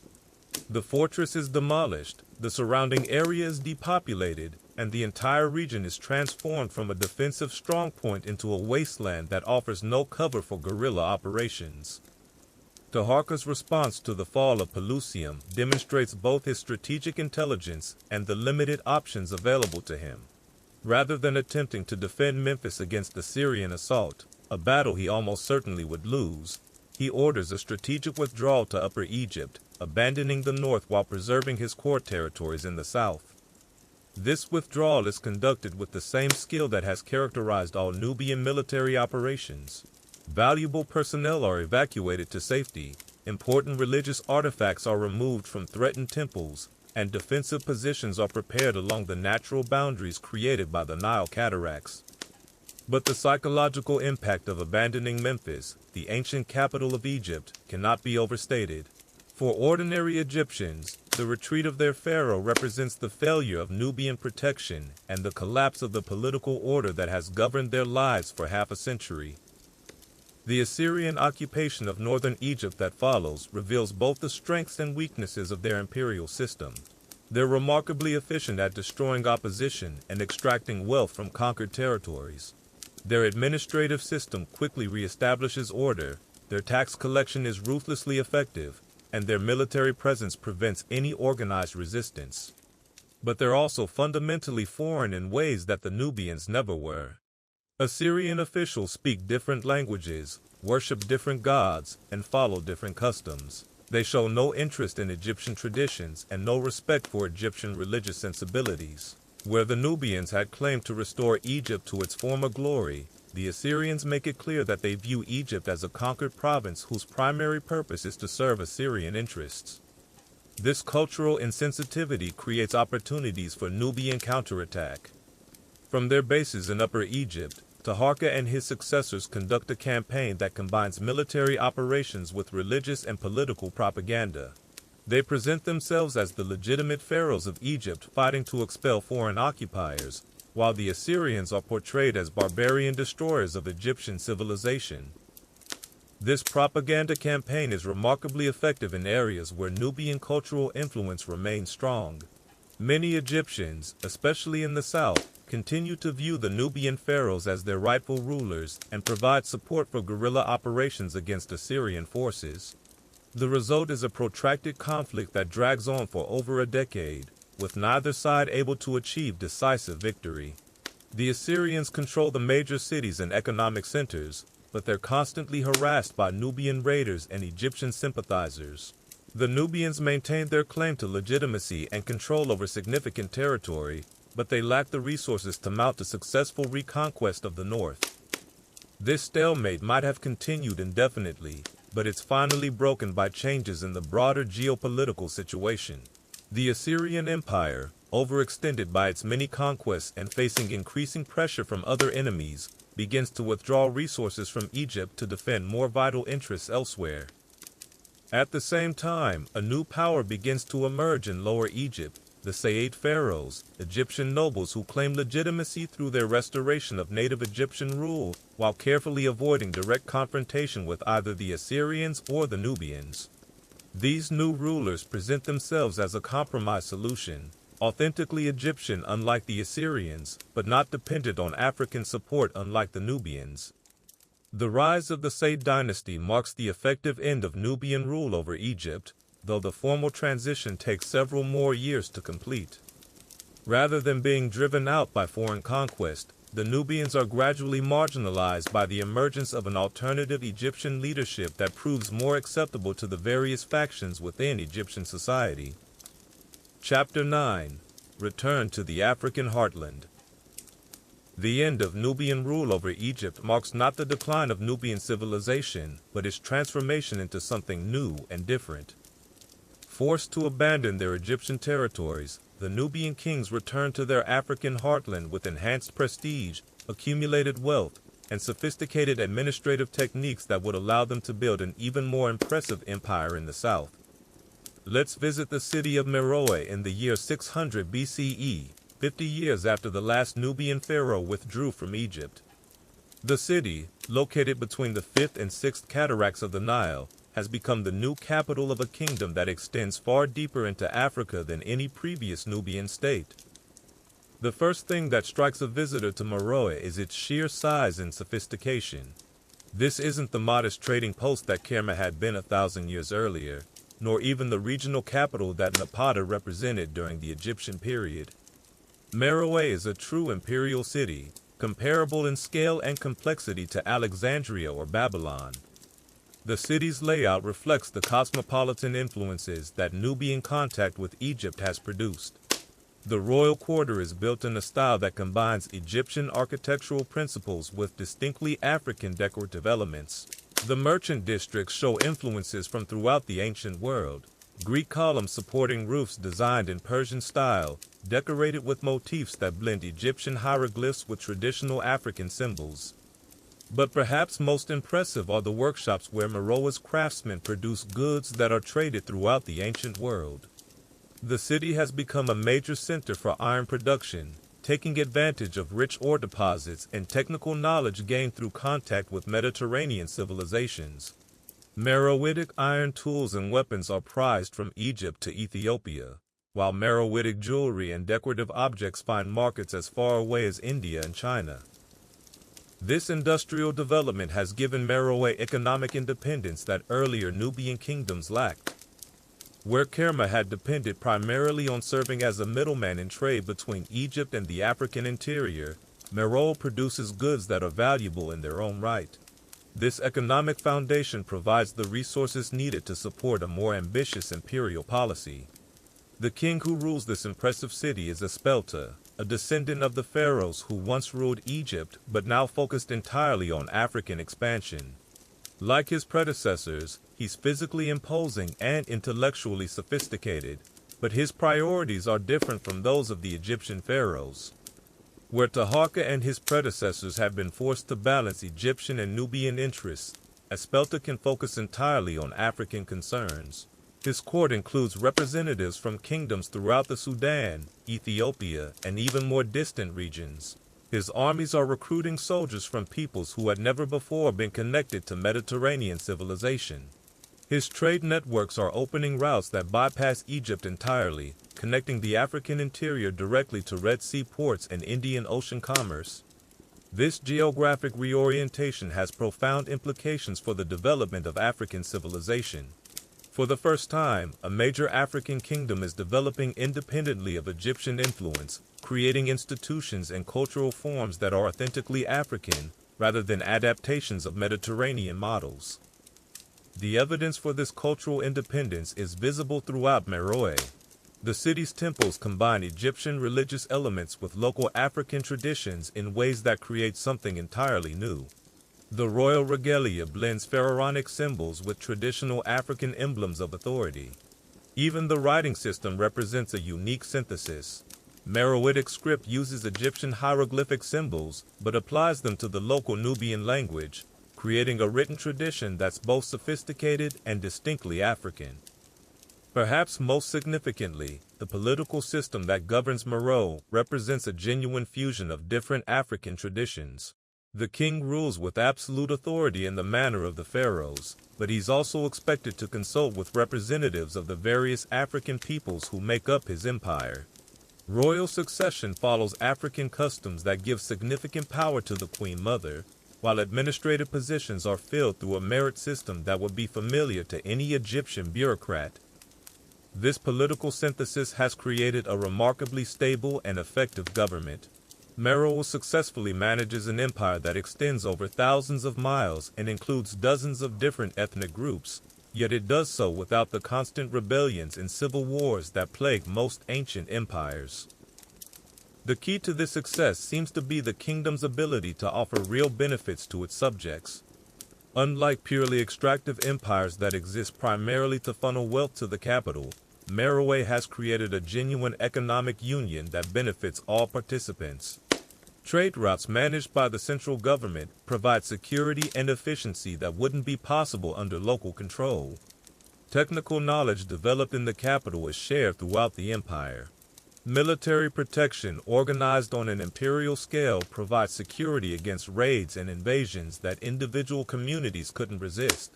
The fortress is demolished, the surrounding area is depopulated, and the entire region is transformed from a defensive strongpoint into a wasteland that offers no cover for guerrilla operations. Taharka's response to the fall of Pelusium demonstrates both his strategic intelligence and the limited options available to him. Rather than attempting to defend Memphis against Assyrian assault, a battle he almost certainly would lose, he orders a strategic withdrawal to Upper Egypt, abandoning the north while preserving his core territories in the south. This withdrawal is conducted with the same skill that has characterized all Nubian military operations. Valuable personnel are evacuated to safety, important religious artifacts are removed from threatened temples, and defensive positions are prepared along the natural boundaries created by the Nile cataracts. But the psychological impact of abandoning Memphis, the ancient capital of Egypt, cannot be overstated. For ordinary Egyptians, the retreat of their pharaoh represents the failure of Nubian protection and the collapse of the political order that has governed their lives for half a century. The Assyrian occupation of northern Egypt that follows reveals both the strengths and weaknesses of their imperial system. They're remarkably efficient at destroying opposition and extracting wealth from conquered territories. Their administrative system quickly reestablishes order, their tax collection is ruthlessly effective, and their military presence prevents any organized resistance. But they're also fundamentally foreign in ways that the Nubians never were. Assyrian officials speak different languages, worship different gods, and follow different customs. They show no interest in Egyptian traditions and no respect for Egyptian religious sensibilities. Where the Nubians had claimed to restore Egypt to its former glory, the Assyrians make it clear that they view Egypt as a conquered province whose primary purpose is to serve Assyrian interests. This cultural insensitivity creates opportunities for Nubian counterattack. From their bases in Upper Egypt, Taharqa and his successors conduct a campaign that combines military operations with religious and political propaganda. They present themselves as the legitimate pharaohs of Egypt fighting to expel foreign occupiers, while the Assyrians are portrayed as barbarian destroyers of Egyptian civilization. This propaganda campaign is remarkably effective in areas where Nubian cultural influence remains strong. Many Egyptians, especially in the south, continue to view the Nubian pharaohs as their rightful rulers and provide support for guerrilla operations against Assyrian forces. The result is a protracted conflict that drags on for over a decade, with neither side able to achieve decisive victory. The Assyrians control the major cities and economic centers, but they're constantly harassed by Nubian raiders and Egyptian sympathizers. The Nubians maintain their claim to legitimacy and control over significant territory, but they lack the resources to mount a successful reconquest of the north. This stalemate might have continued indefinitely, but it's finally broken by changes in the broader geopolitical situation. The Assyrian Empire, overextended by its many conquests and facing increasing pressure from other enemies, begins to withdraw resources from Egypt to defend more vital interests elsewhere. At the same time, a new power begins to emerge in Lower Egypt, the Said pharaohs, Egyptian nobles who claim legitimacy through their restoration of native Egyptian rule, while carefully avoiding direct confrontation with either the Assyrians or the Nubians. These new rulers present themselves as a compromise solution, authentically Egyptian unlike the Assyrians, but not dependent on African support unlike the Nubians. The rise of the Said dynasty marks the effective end of Nubian rule over Egypt, though the formal transition takes several more years to complete. Rather than being driven out by foreign conquest, the Nubians are gradually marginalized by the emergence of an alternative Egyptian leadership that proves more acceptable to the various factions within Egyptian society. Chapter 9. Return to the African Heartland. The end of Nubian rule over Egypt marks not the decline of Nubian civilization, but its transformation into something new and different. Forced to abandon their Egyptian territories, the Nubian kings returned to their African heartland with enhanced prestige, accumulated wealth, and sophisticated administrative techniques that would allow them to build an even more impressive empire in the south. Let's visit the city of Meroe in the year 600 BCE, 50 years after the last Nubian pharaoh withdrew from Egypt. The city, located between the 5th and 6th cataracts of the Nile, has become the new capital of a kingdom that extends far deeper into Africa than any previous Nubian state. The first thing that strikes a visitor to Meroe is its sheer size and sophistication. This isn't the modest trading post that Kerma had been 1,000 years earlier, nor even the regional capital that Napata represented during the Egyptian period. Meroe is a true imperial city, comparable in scale and complexity to Alexandria or Babylon. The city's layout reflects the cosmopolitan influences that Nubian contact with Egypt has produced. The royal quarter is built in a style that combines Egyptian architectural principles with distinctly African decorative elements. The merchant districts show influences from throughout the ancient world. Greek columns supporting roofs designed in Persian style, decorated with motifs that blend Egyptian hieroglyphs with traditional African symbols. But perhaps most impressive are the workshops where Meroe's craftsmen produce goods that are traded throughout the ancient world. The city has become a major center for iron production, taking advantage of rich ore deposits and technical knowledge gained through contact with Mediterranean civilizations. Meroitic iron tools and weapons are prized from Egypt to Ethiopia, while Meroitic jewelry and decorative objects find markets as far away as India and China. This industrial development has given Meroe economic independence that earlier Nubian kingdoms lacked. Where Kerma had depended primarily on serving as a middleman in trade between Egypt and the African interior, Meroe produces goods that are valuable in their own right. This economic foundation provides the resources needed to support a more ambitious imperial policy. The king who rules this impressive city is Espelta, a descendant of the pharaohs who once ruled Egypt but now focused entirely on African expansion. Like his predecessors, he's physically imposing and intellectually sophisticated, but his priorities are different from those of the Egyptian pharaohs. Where Taharqa and his predecessors have been forced to balance Egyptian and Nubian interests, Espelta can focus entirely on African concerns. His court includes representatives from kingdoms throughout the Sudan, Ethiopia, and even more distant regions. His armies are recruiting soldiers from peoples who had never before been connected to Mediterranean civilization. His trade networks are opening routes that bypass Egypt entirely, connecting the African interior directly to Red Sea ports and Indian Ocean commerce. This geographic reorientation has profound implications for the development of African civilization. For the first time, a major African kingdom is developing independently of Egyptian influence, creating institutions and cultural forms that are authentically African, rather than adaptations of Mediterranean models. The evidence for this cultural independence is visible throughout Meroe. The city's temples combine Egyptian religious elements with local African traditions in ways that create something entirely new. The royal regalia blends pharaonic symbols with traditional African emblems of authority. Even the writing system represents a unique synthesis. Meroitic script uses Egyptian hieroglyphic symbols, but applies them to the local Nubian language, creating a written tradition that's both sophisticated and distinctly African. Perhaps most significantly, the political system that governs Meroe represents a genuine fusion of different African traditions. The king rules with absolute authority in the manner of the pharaohs, but he's also expected to consult with representatives of the various African peoples who make up his empire. Royal succession follows African customs that give significant power to the Queen Mother, while administrative positions are filled through a merit system that would be familiar to any Egyptian bureaucrat. This political synthesis has created a remarkably stable and effective government. Meroe successfully manages an empire that extends over thousands of miles and includes dozens of different ethnic groups, yet it does so without the constant rebellions and civil wars that plague most ancient empires. The key to this success seems to be the kingdom's ability to offer real benefits to its subjects. Unlike purely extractive empires that exist primarily to funnel wealth to the capital, Meroe has created a genuine economic union that benefits all participants. Trade routes managed by the central government provide security and efficiency that wouldn't be possible under local control. Technical knowledge developed in the capital is shared throughout the empire. Military protection organized on an imperial scale provides security against raids and invasions that individual communities couldn't resist.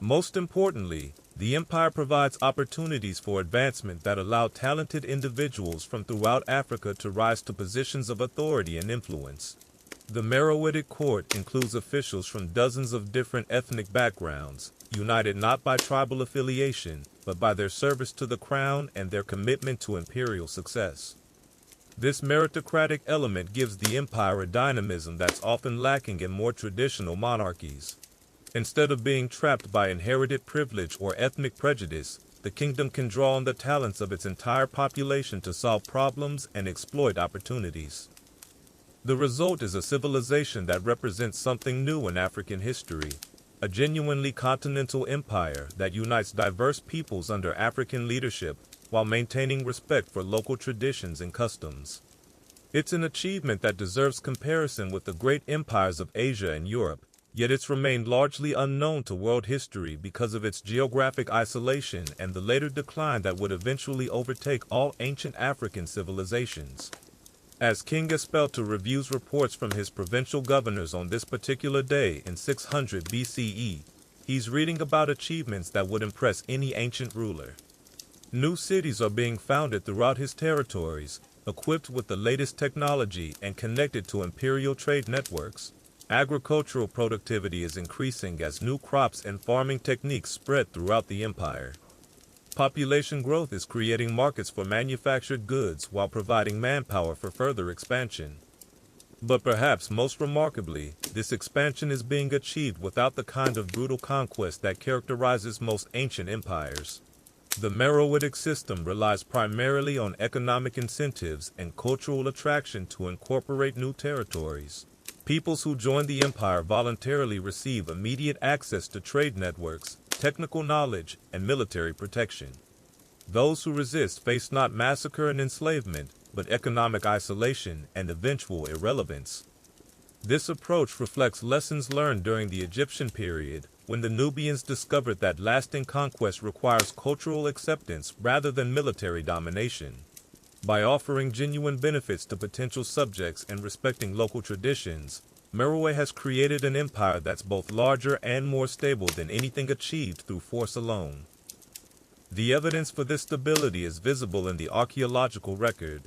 Most importantly, the empire provides opportunities for advancement that allow talented individuals from throughout Africa to rise to positions of authority and influence. The Meroitic court includes officials from dozens of different ethnic backgrounds, united not by tribal affiliation, but by their service to the crown and their commitment to imperial success. This meritocratic element gives the empire a dynamism that's often lacking in more traditional monarchies. Instead of being trapped by inherited privilege or ethnic prejudice, the kingdom can draw on the talents of its entire population to solve problems and exploit opportunities. The result is a civilization that represents something new in African history. a genuinely continental empire that unites diverse peoples under African leadership while maintaining respect for local traditions and customs. It's an achievement that deserves comparison with the great empires of Asia and Europe, yet it's remained largely unknown to world history because of its geographic isolation and the later decline that would eventually overtake all ancient African civilizations. As King Espelta reviews reports from his provincial governors on this particular day in 600 BCE, he's reading about achievements that would impress any ancient ruler. New cities are being founded throughout his territories, equipped with the latest technology and connected to imperial trade networks. Agricultural productivity is increasing as new crops and farming techniques spread throughout the empire. Population growth is creating markets for manufactured goods while providing manpower for further expansion. But perhaps most remarkably, this expansion is being achieved without the kind of brutal conquest that characterizes most ancient empires. The Meroitic system relies primarily on economic incentives and cultural attraction to incorporate new territories. Peoples who join the empire voluntarily receive immediate access to trade networks, technical knowledge, and military protection. Those who resist face not massacre and enslavement, but economic isolation and eventual irrelevance. This approach reflects lessons learned during the Egyptian period, when the Nubians discovered that lasting conquest requires cultural acceptance rather than military domination. By offering genuine benefits to potential subjects and respecting local traditions, Meroe has created an empire that's both larger and more stable than anything achieved through force alone. The evidence for this stability is visible in the archaeological record.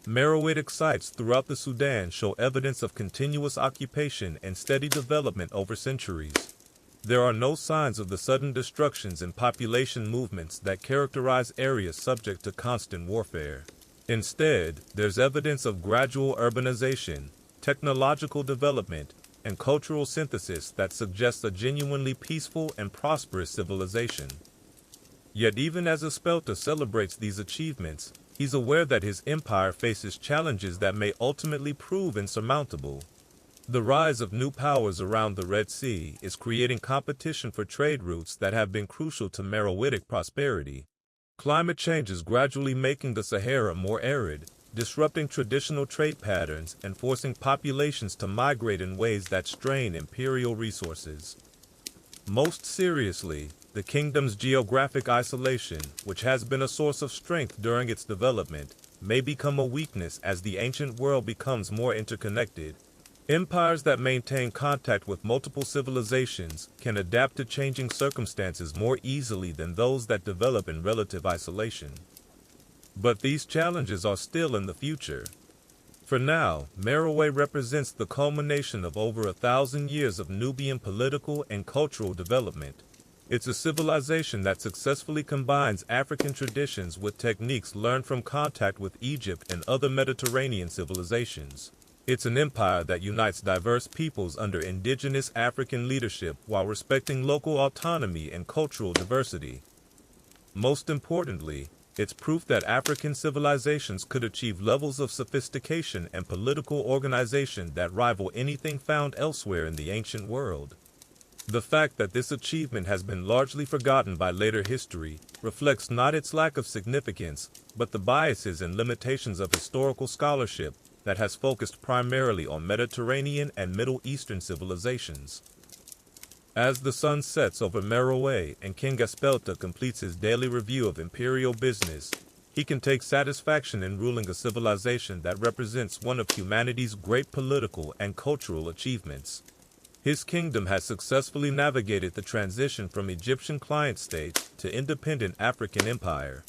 Meroitic sites throughout the Sudan show evidence of continuous occupation and steady development over centuries. There are no signs of the sudden destructions and population movements that characterize areas subject to constant warfare. Instead, there's evidence of gradual urbanization, technological development, and cultural synthesis that suggests a genuinely peaceful and prosperous civilization. Yet even as Espelta celebrates these achievements, he's aware that his empire faces challenges that may ultimately prove insurmountable. The rise of new powers around the Red Sea is creating competition for trade routes that have been crucial to Meroitic prosperity. Climate change is gradually making the Sahara more arid, disrupting traditional trade patterns and forcing populations to migrate in ways that strain imperial resources. Most seriously, the kingdom's geographic isolation, which has been a source of strength during its development, may become a weakness as the ancient world becomes more interconnected. Empires that maintain contact with multiple civilizations can adapt to changing circumstances more easily than those that develop in relative isolation. But these challenges are still in the future. For now, Meroe represents the culmination of over 1,000 years of Nubian political and cultural development. It's a civilization that successfully combines African traditions with techniques learned from contact with Egypt and other Mediterranean civilizations. It's an empire that unites diverse peoples under indigenous African leadership while respecting local autonomy and cultural diversity. Most importantly, it's proof that African civilizations could achieve levels of sophistication and political organization that rival anything found elsewhere in the ancient world. The fact that this achievement has been largely forgotten by later history reflects not its lack of significance, but the biases and limitations of historical scholarship that has focused primarily on Mediterranean and Middle Eastern civilizations. As the sun sets over Meroe and King Espelta completes his daily review of imperial business, he can take satisfaction in ruling a civilization that represents one of humanity's great political and cultural achievements. His kingdom has successfully navigated the transition from Egyptian client state to independent African empire.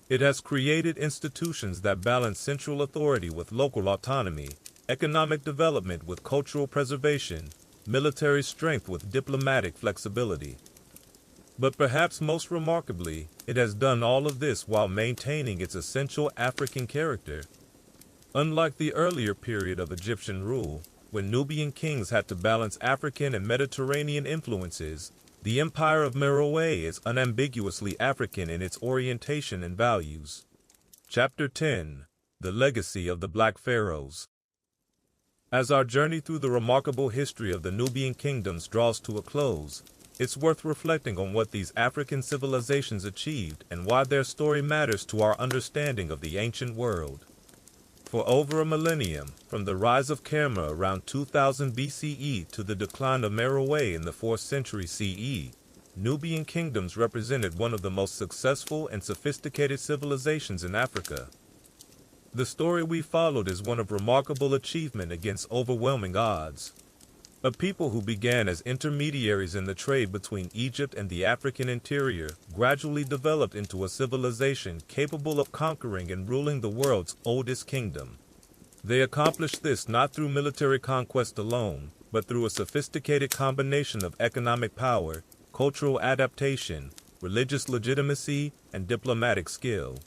It has created institutions that balance central authority with local autonomy, economic development with cultural preservation, military strength with diplomatic flexibility. But perhaps most remarkably, it has done all of this while maintaining its essential African character. Unlike the earlier period of Egyptian rule, when Nubian kings had to balance African and Mediterranean influences, the Empire of Meroe is unambiguously African in its orientation and values. Chapter 10: The Legacy of the Black Pharaohs. As our journey through the remarkable history of the Nubian kingdoms draws to a close, it's worth reflecting on what these African civilizations achieved and why their story matters to our understanding of the ancient world. For over a millennium, from the rise of Kerma around 2000 BCE to the decline of Meroe in the 4th century CE, Nubian kingdoms represented one of the most successful and sophisticated civilizations in Africa. The story we followed is one of remarkable achievement against overwhelming odds. A people who began as intermediaries in the trade between Egypt and the African interior gradually developed into a civilization capable of conquering and ruling the world's oldest kingdom. They accomplished this not through military conquest alone, but through a sophisticated combination of economic power, cultural adaptation, religious legitimacy, and diplomatic skill.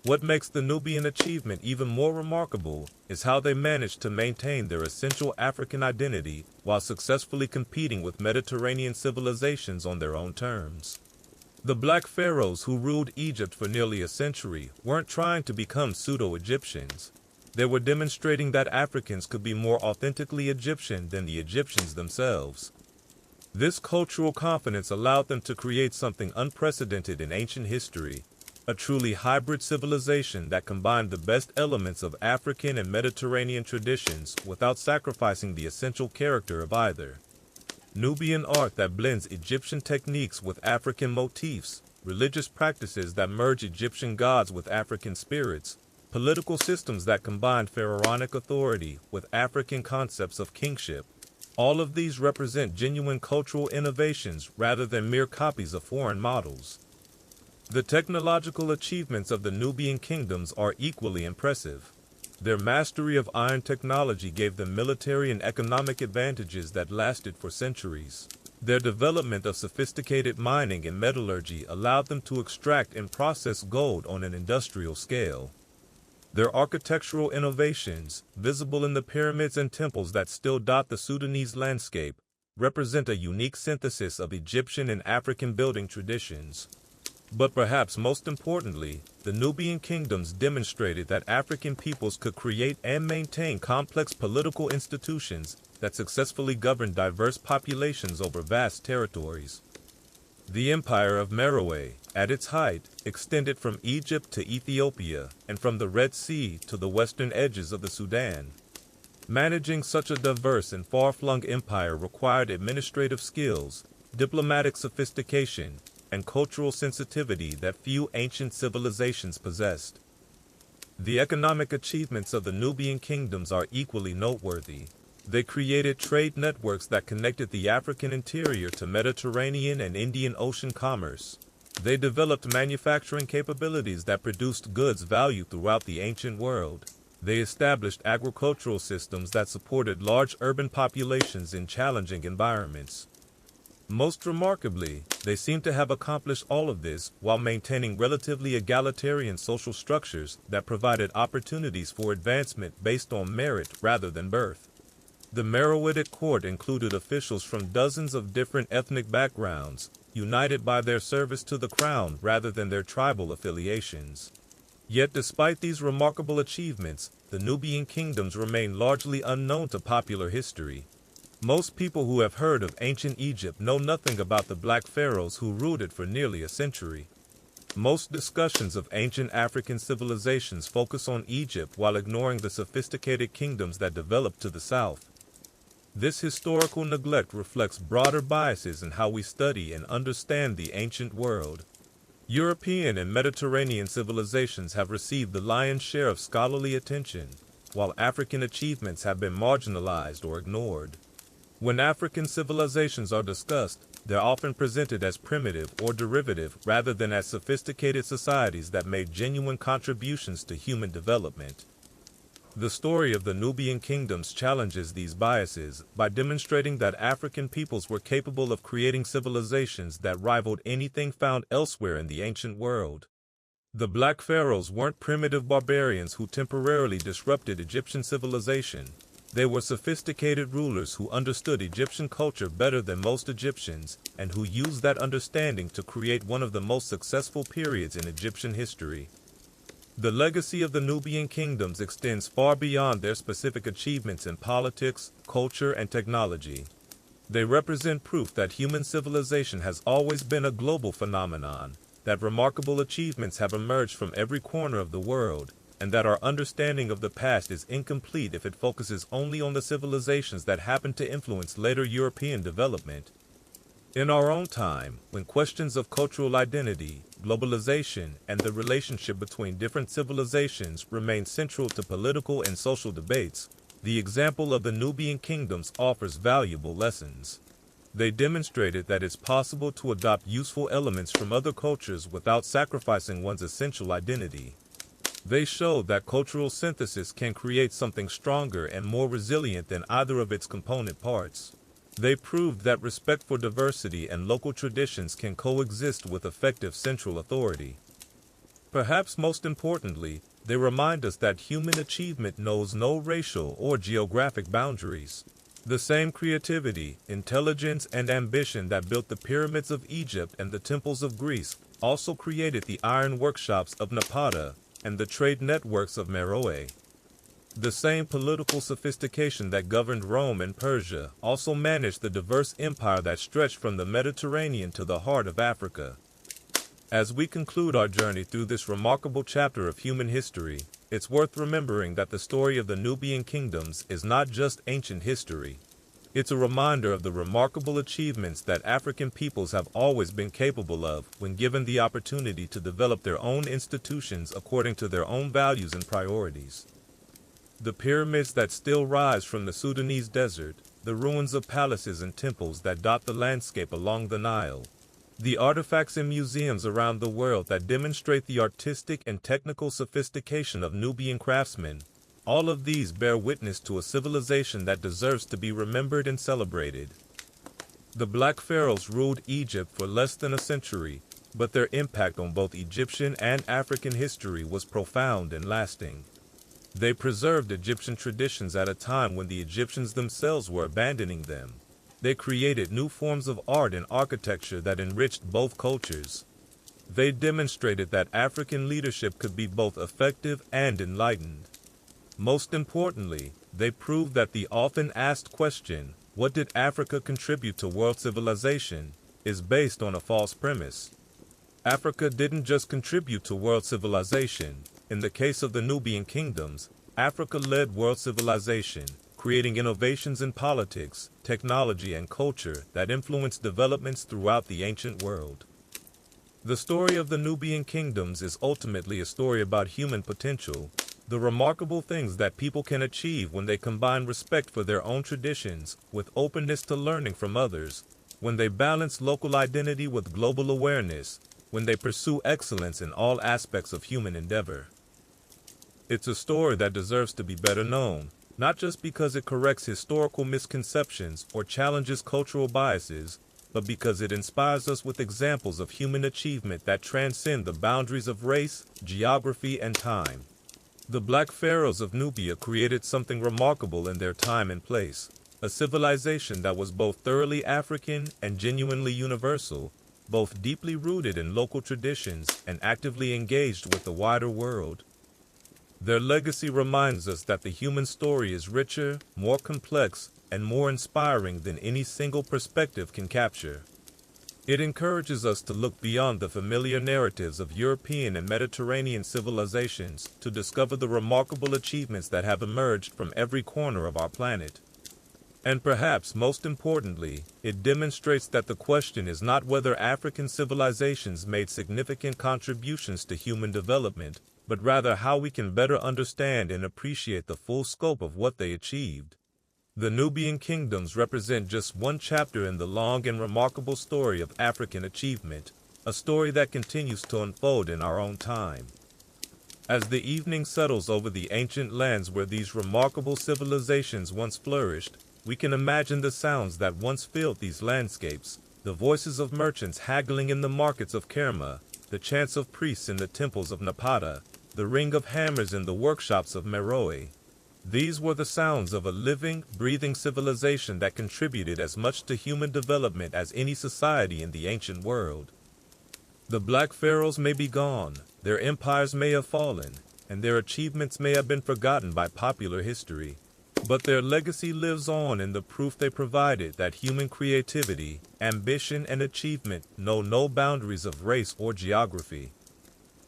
What makes the Nubian achievement even more remarkable is how they managed to maintain their essential African identity while successfully competing with Mediterranean civilizations on their own terms. The Black Pharaohs who ruled Egypt for nearly a century weren't trying to become pseudo-Egyptians. They were demonstrating that Africans could be more authentically Egyptian than the Egyptians themselves. This cultural confidence allowed them to create something unprecedented in ancient history. A truly hybrid civilization that combined the best elements of African and Mediterranean traditions without sacrificing the essential character of either. Nubian art that blends Egyptian techniques with African motifs, religious practices that merge Egyptian gods with African spirits, political systems that combine pharaonic authority with African concepts of kingship. All of these represent genuine cultural innovations rather than mere copies of foreign models. The technological achievements of the Nubian kingdoms are equally impressive. Their mastery of iron technology gave them military and economic advantages that lasted for centuries. Their development of sophisticated mining and metallurgy allowed them to extract and process gold on an industrial scale. Their architectural innovations, visible in the pyramids and temples that still dot the Sudanese landscape, represent a unique synthesis of Egyptian and African building traditions. But perhaps most importantly, the Nubian kingdoms demonstrated that African peoples could create and maintain complex political institutions that successfully governed diverse populations over vast territories. The Empire of Meroe, at its height, extended from Egypt to Ethiopia and from the Red Sea to the western edges of the Sudan. Managing such a diverse and far-flung empire required administrative skills, diplomatic sophistication, and cultural sensitivity that few ancient civilizations possessed. The economic achievements of the Nubian kingdoms are equally noteworthy. They created trade networks that connected the African interior to Mediterranean and Indian Ocean commerce. They developed manufacturing capabilities that produced goods valued throughout the ancient world. They established agricultural systems that supported large urban populations in challenging environments. Most remarkably, they seem to have accomplished all of this while maintaining relatively egalitarian social structures that provided opportunities for advancement based on merit rather than birth. The Meroitic court included officials from dozens of different ethnic backgrounds, united by their service to the crown rather than their tribal affiliations. Yet despite these remarkable achievements, the Nubian kingdoms remain largely unknown to popular history. Most people who have heard of ancient Egypt know nothing about the Black Pharaohs who ruled it for nearly a century. Most discussions of ancient African civilizations focus on Egypt while ignoring the sophisticated kingdoms that developed to the south. This historical neglect reflects broader biases in how we study and understand the ancient world. European and Mediterranean civilizations have received the lion's share of scholarly attention, while African achievements have been marginalized or ignored. When African civilizations are discussed, they're often presented as primitive or derivative rather than as sophisticated societies that made genuine contributions to human development. The story of the Nubian kingdoms challenges these biases by demonstrating that African peoples were capable of creating civilizations that rivaled anything found elsewhere in the ancient world. The Black Pharaohs weren't primitive barbarians who temporarily disrupted Egyptian civilization. They were sophisticated rulers who understood Egyptian culture better than most Egyptians and who used that understanding to create one of the most successful periods in Egyptian history. The legacy of the Nubian kingdoms extends far beyond their specific achievements in politics, culture, and technology. They represent proof that human civilization has always been a global phenomenon, that remarkable achievements have emerged from every corner of the world, and that our understanding of the past is incomplete if it focuses only on the civilizations that happened to influence later European development. In our own time, when questions of cultural identity, globalization, and the relationship between different civilizations remain central to political and social debates, the example of the Nubian kingdoms offers valuable lessons. They demonstrated that it's possible to adopt useful elements from other cultures without sacrificing one's essential identity. They showed that cultural synthesis can create something stronger and more resilient than either of its component parts. They proved that respect for diversity and local traditions can coexist with effective central authority. Perhaps most importantly, they remind us that human achievement knows no racial or geographic boundaries. The same creativity, intelligence, and ambition that built the pyramids of Egypt and the temples of Greece also created the iron workshops of Napata and the trade networks of Meroe. The same political sophistication that governed Rome and Persia also managed the diverse empire that stretched from the Mediterranean to the heart of Africa. As we conclude our journey through this remarkable chapter of human history, it's worth remembering that the story of the Nubian kingdoms is not just ancient history. It's a reminder of the remarkable achievements that African peoples have always been capable of when given the opportunity to develop their own institutions according to their own values and priorities. The pyramids that still rise from the Sudanese desert, the ruins of palaces and temples that dot the landscape along the Nile, the artifacts in museums around the world that demonstrate the artistic and technical sophistication of Nubian craftsmen, all of these bear witness to a civilization that deserves to be remembered and celebrated. The Black Pharaohs ruled Egypt for less than a century, but their impact on both Egyptian and African history was profound and lasting. They preserved Egyptian traditions at a time when the Egyptians themselves were abandoning them. They created new forms of art and architecture that enriched both cultures. They demonstrated that African leadership could be both effective and enlightened. Most importantly, they proved that the often asked question, "What did Africa contribute to world civilization?" is based on a false premise. Africa didn't just contribute to world civilization. In the case of the Nubian kingdoms, Africa led world civilization, creating innovations in politics, technology, and culture that influenced developments throughout the ancient world. The story of the Nubian kingdoms is ultimately a story about human potential, the remarkable things that people can achieve when they combine respect for their own traditions with openness to learning from others, when they balance local identity with global awareness, when they pursue excellence in all aspects of human endeavor. It's a story that deserves to be better known, not just because it corrects historical misconceptions or challenges cultural biases, but because it inspires us with examples of human achievement that transcend the boundaries of race, geography, and time. The Black Pharaohs of Nubia created something remarkable in their time and place, a civilization that was both thoroughly African and genuinely universal, both deeply rooted in local traditions and actively engaged with the wider world. Their legacy reminds us that the human story is richer, more complex, and more inspiring than any single perspective can capture. It encourages us to look beyond the familiar narratives of European and Mediterranean civilizations to discover the remarkable achievements that have emerged from every corner of our planet. And perhaps most importantly, it demonstrates that the question is not whether African civilizations made significant contributions to human development, but rather how we can better understand and appreciate the full scope of what they achieved. The Nubian kingdoms represent just one chapter in the long and remarkable story of African achievement, a story that continues to unfold in our own time. As the evening settles over the ancient lands where these remarkable civilizations once flourished, we can imagine the sounds that once filled these landscapes, the voices of merchants haggling in the markets of Kerma, the chants of priests in the temples of Napata, the ring of hammers in the workshops of Meroe. These were the sounds of a living, breathing civilization that contributed as much to human development as any society in the ancient world. The Black Pharaohs may be gone, Their empires may have fallen, and their achievements may have been forgotten by popular history, but their legacy lives on in the proof they provided that human creativity, ambition, and achievement know no boundaries of race or geography.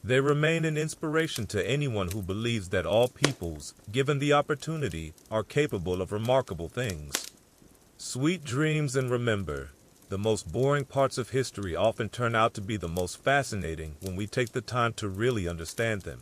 They remain an inspiration to anyone who believes that all peoples, given the opportunity, are capable of remarkable things. Sweet dreams, and remember, the most boring parts of history often turn out to be the most fascinating when we take the time to really understand them.